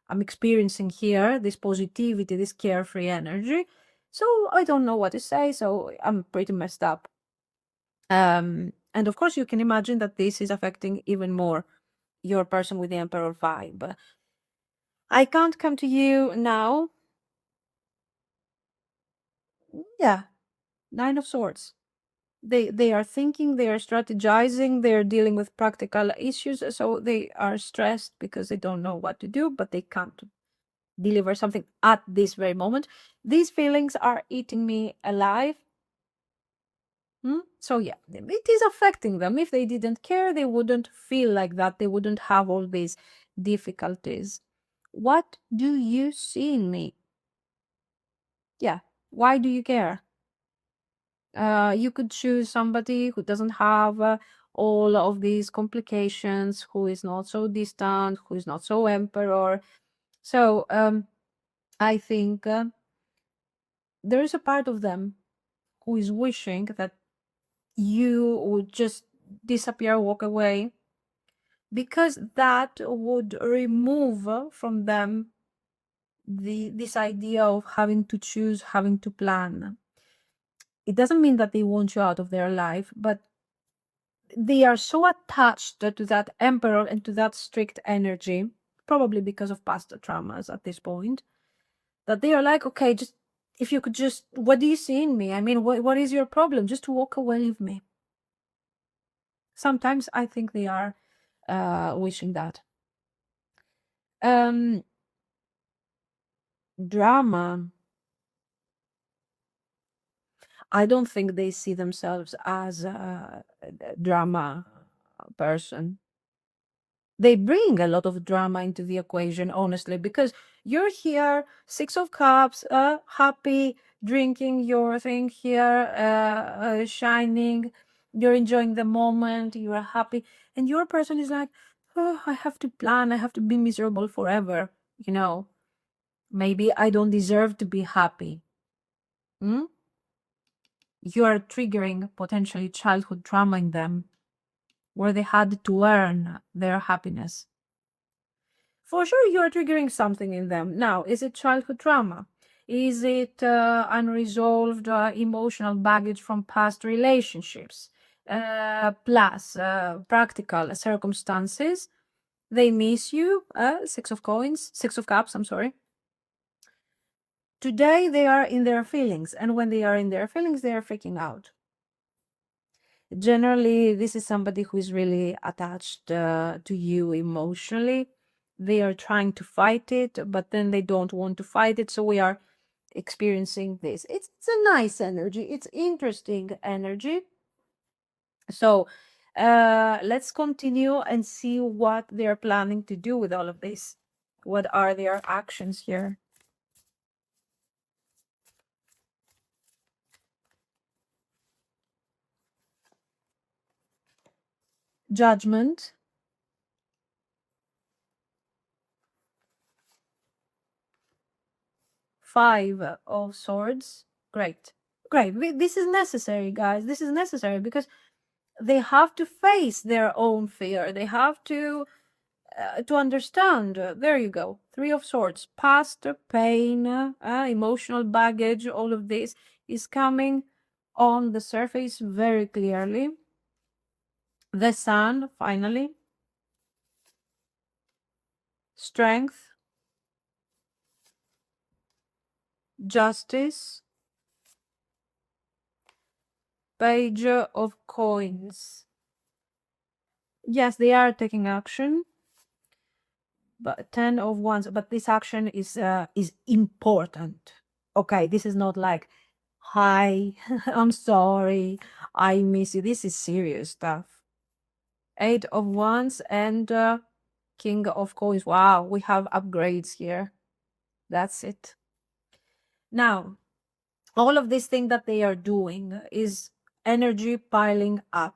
Speaker 1: I'm experiencing here, this positivity, this carefree energy. So I don't know what to say. So I'm pretty messed up. And of course, you can imagine that this is affecting even more your person with the Emperor vibe. I can't come to you now. Yeah, Nine of Swords. They are thinking, they are strategizing, they are dealing with practical issues, so they are stressed because they don't know what to do, but they can't deliver something at this very moment. These feelings are eating me alive. So yeah, it is affecting them. If they didn't care, they wouldn't feel like that. They wouldn't have all these difficulties. What do you see in me? Yeah, why do you care? You could choose somebody who doesn't have all of these complications, who is not so distant, who is not so emperor. So I think there is a part of them who is wishing that you would just disappear, walk away, because that would remove from them this idea of having to choose, having to plan. It doesn't mean that they want you out of their life, but they are so attached to that emperor and to that strict energy, probably because of past traumas at this point, that they are like, okay, just if you could just, what do you see in me? I mean, what is your problem? Just walk away with me. Sometimes I think they are wishing that. Drama. I don't think they see themselves as a drama person. They bring a lot of drama into the equation, honestly, because you're here, Six of Cups, happy, drinking your thing here, shining, you're enjoying the moment, you are happy, and your person is like, oh, I have to plan, I have to be miserable forever, you know, maybe I don't deserve to be happy. You are triggering potentially childhood trauma in them, where they had to earn their happiness. For sure, you are triggering something in them. Now, is it childhood trauma? Is it unresolved emotional baggage from past relationships? Plus practical circumstances. They miss you. Six of coins, Six of cups, I'm sorry. Today, they are in their feelings. And when they are in their feelings, they are freaking out. Generally, this is somebody who is really attached to you emotionally. They are trying to fight it, but then they don't want to fight it. So we are experiencing this. It's a nice energy. It's interesting energy. So let's continue and see what they're planning to do with all of this. What are their actions here? Judgment. Five of swords. Great. Great. This is necessary, guys. This is necessary because they have to face their own fear. They have to understand. There you go. Three of Swords. Past pain, emotional baggage. All of this is coming on the surface very clearly. The Sun, finally. Strength. Justice. Page of Coins. Yes, they are taking action. But 10 of Wands. But this action is important. Okay, this is not like, hi, I'm sorry, I miss you. This is serious stuff. Eight of Wands and King of Coins. Wow, we have upgrades here. That's it. Now, all of this thing that they are doing is energy piling up.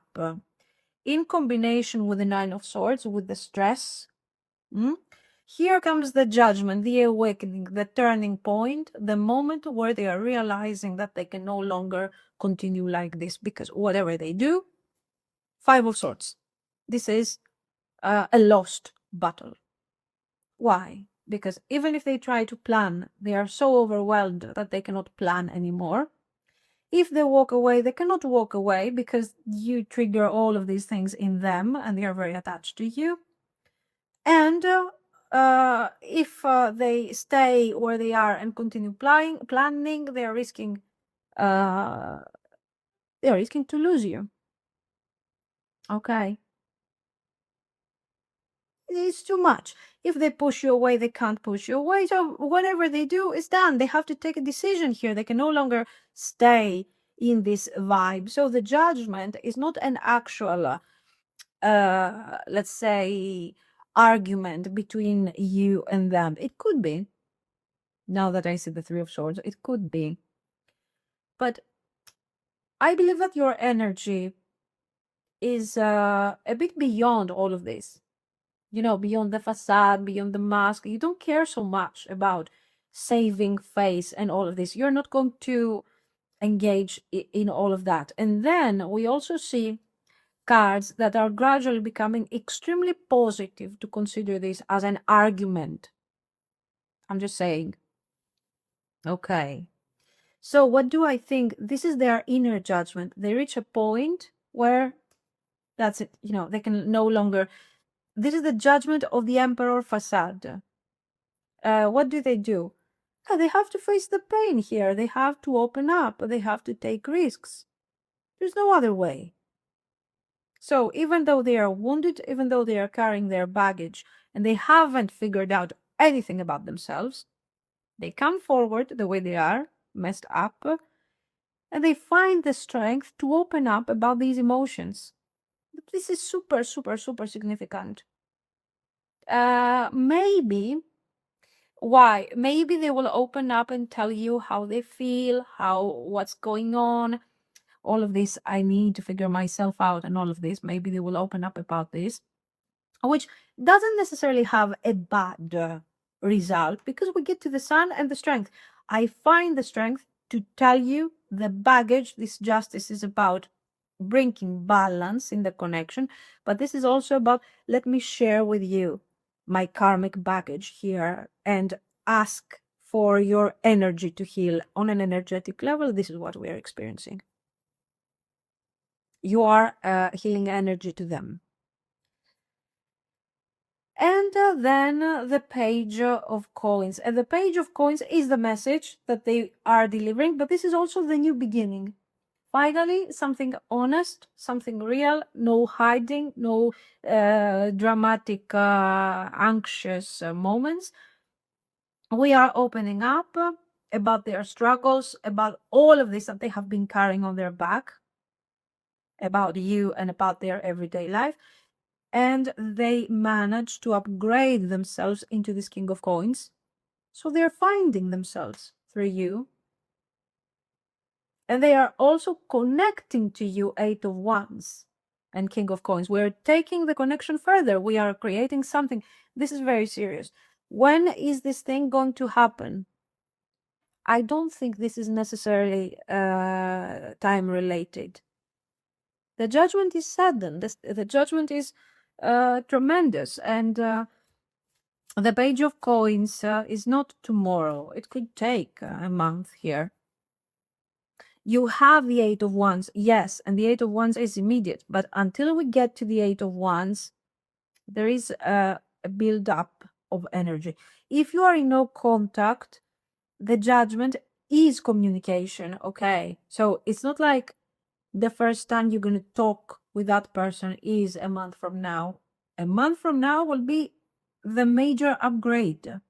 Speaker 1: In combination with the Nine of Swords, with the stress, here comes the judgment, the awakening, the turning point, the moment where they are realizing that they can no longer continue like this, because whatever they do, Five of Swords. This is a lost battle. Why? Because even if they try to plan, they are so overwhelmed that they cannot plan anymore. If they walk away, they cannot walk away because you trigger all of these things in them and they are very attached to you. And if they stay where they are and continue planning, they are risking they're risking to lose you. Okay. It's too much. If they push you away, they can't push you away. So whatever they do is done. They have to take a decision here. They can no longer stay in this vibe. So the judgment is not an actual, let's say, argument between you and them. It could be. Now that I see the Three of Swords, it could be. But I believe that your energy is a bit beyond all of this. You know, beyond the facade, beyond the mask. You don't care so much about saving face and all of this. You're not going to engage in all of that. And then we also see cards that are gradually becoming extremely positive to consider this as an argument. I'm just saying. Okay. So what do I think? This is their inner judgment. They reach a point where that's it. You know, they can no longer. This is the judgment of the emperor facade. What do? They have to face the pain here. They have to open up. They have to take risks. There's no other way. So even though they are wounded, even though they are carrying their baggage and they haven't figured out anything about themselves, they come forward the way they are, messed up, and they find the strength to open up about these emotions. This is super, super, super significant. Maybe why? Maybe they will open up and tell you how they feel, what's going on, all of this. I need to figure myself out and all of this. Maybe they will open up about this, which doesn't necessarily have a bad result, because we get to the Sun and the strength. I find the strength to tell you the baggage. This justice is about bringing balance in the connection, but this is also about, let me share with you my karmic baggage here and ask for your energy to heal on an energetic level. This is what we are experiencing. You are healing energy to them. And then the Page of Coins. And the Page of Coins is the message that they are delivering, but this is also the new beginning. Finally, something honest, something real, no hiding, no dramatic, anxious moments. We are opening up about their struggles, about all of this that they have been carrying on their back, about you and about their everyday life. And they manage to upgrade themselves into this King of Coins. So they're finding themselves through you. And they are also connecting to you, Eight of Wands and King of Coins. We're taking the connection further. We are creating something. This is very serious. When is this thing going to happen? I don't think this is necessarily time related. The judgment is sudden. The judgment is tremendous. And the Page of Coins is not tomorrow. It could take a month here. You have the Eight of Wands, yes, and the Eight of Wands is immediate. But until we get to the Eight of Wands, there is a build-up of energy. If you are in no contact, the judgment is communication, okay? So it's not like the first time you're going to talk with that person is a month from now. A month from now will be the major upgrade,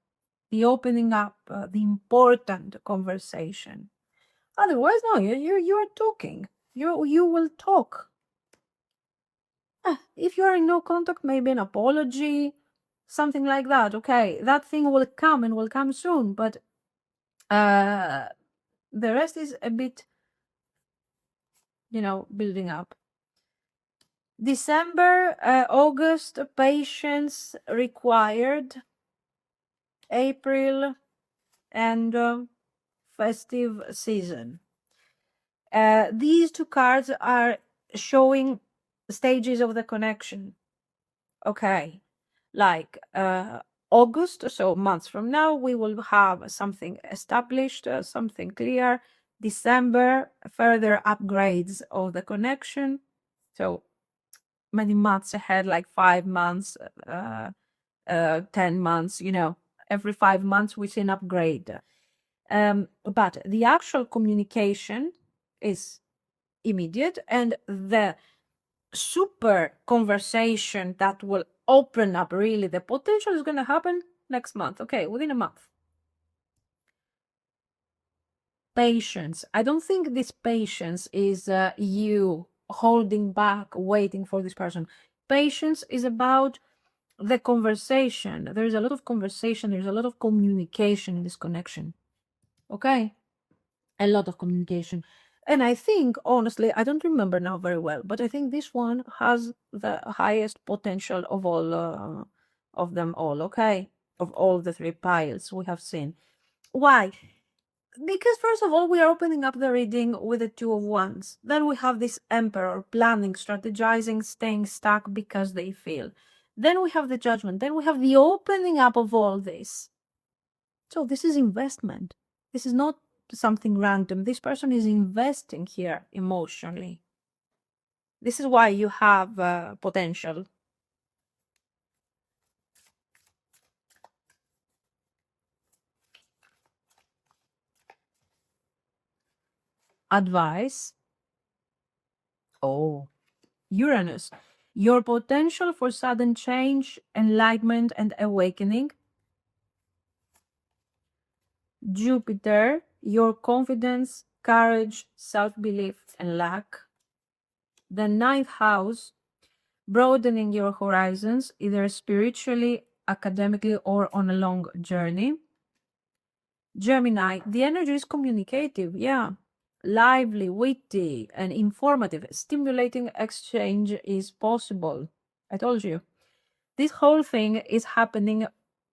Speaker 1: the opening up, the important conversation. Otherwise, no, you are talking. You will talk. If you are in no contact, maybe an apology, something like that. Okay, that thing will come and will come soon. But the rest is a bit, building up. December, August, patience required. April, and festive season. These two cards are showing stages of the connection. Okay, like August, so months from now, we will have something established, something clear. December, further upgrades of the connection. So many months ahead, like 5 months, 10 months, every 5 months we see an upgrade. But the actual communication is immediate, and the super conversation that will open up really the potential is going to happen next month. Okay, within a month. Patience. I don't think this patience is you holding back, waiting for this person. Patience is about the conversation. There's a lot of conversation, there's a lot of communication in this connection. Okay? A lot of communication. And I think, honestly, I don't remember now very well, but I think this one has the highest potential of all of them all, okay? Of all the three piles we have seen. Why? Because first of all, we are opening up the reading with the Two of Wands. Then we have this Emperor planning, strategizing, staying stuck because they feel. Then we have the Judgment. Then we have the opening up of all this. So this is investment. This is not something random. This person is investing here emotionally. This is why you have potential. Advice. Oh, Uranus. Your potential for sudden change, enlightenment, and awakening. Jupiter. Your confidence, courage, self-belief, and luck. The ninth house. Broadening your horizons, either spiritually, academically, or on a long journey. Gemini, the energy is communicative, yeah. Lively, witty, and informative. Stimulating exchange is possible. I told you. This whole thing is happening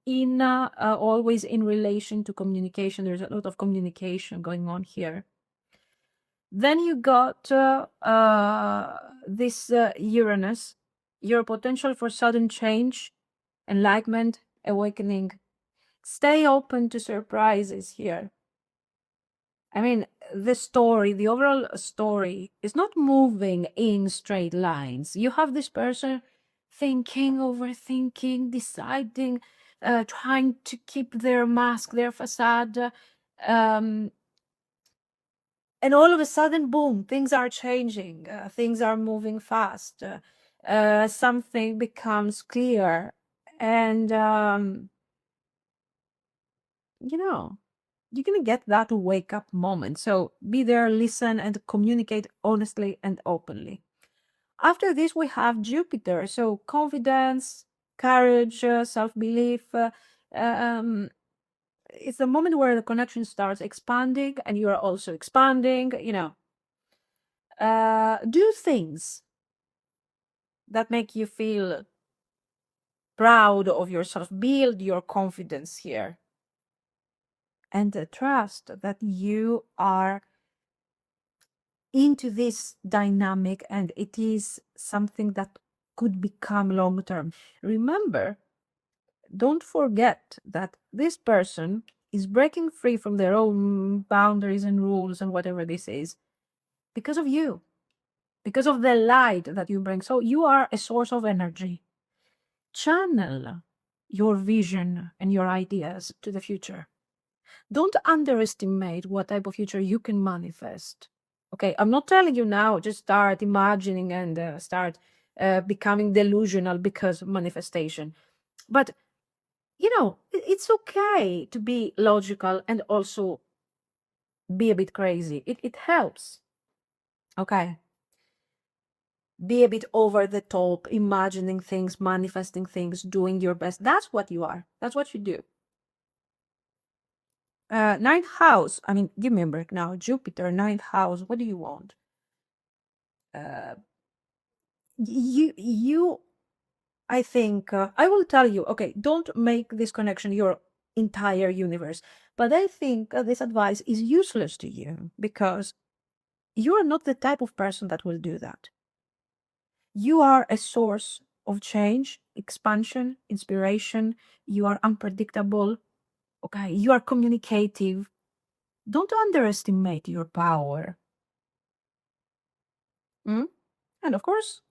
Speaker 1: in always in relation to communication. There's a lot of communication going on here. Then you got this Uranus, your potential for sudden change, enlightenment, awakening. Stay open to surprises here. I mean, the overall story is not moving in straight lines. You have this person thinking, overthinking, deciding, trying to keep their mask, their facade. And all of a sudden, boom, things are changing. Things are moving fast. Something becomes clear. And, you're going to get that wake up moment. So be there, listen, and communicate honestly and openly. After this, we have Jupiter. So confidence, courage, self-belief. It's the moment where the connection starts expanding and you are also expanding, do things that make you feel proud of yourself. Build your confidence here. And trust that you are into this dynamic and it is something that could become long term. Remember, don't forget that this person is breaking free from their own boundaries and rules and whatever this is because of you, because of the light that you bring. So you are a source of energy. Channel your vision and your ideas to the future. Don't underestimate what type of future you can manifest. Okay, I'm not telling you now, just start imagining and start becoming delusional because of manifestation. But, it's okay to be logical and also be a bit crazy. It helps. Okay. Be a bit over the top, imagining things, manifesting things, doing your best. That's what you are. That's what you do. Ninth house. I mean, give me a break now. Jupiter, ninth house. What do you want? You I think I will tell you, okay, don't make this connection your entire universe. But I think this advice is useless to you because you are not the type of person that will do that. You are a source of change, expansion, inspiration. You are unpredictable. Okay, you are communicative. Don't underestimate your power. And of course,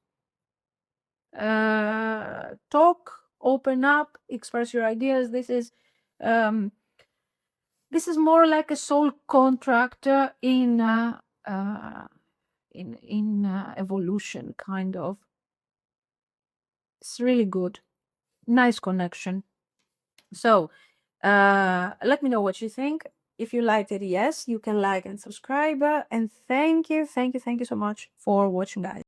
Speaker 1: talk, open up, express your ideas. This is more like a soul contract in evolution, kind of. It's really good. Nice connection. So let me know what you think. If you liked it, yes, you can like and subscribe. And thank you so much for watching, guys.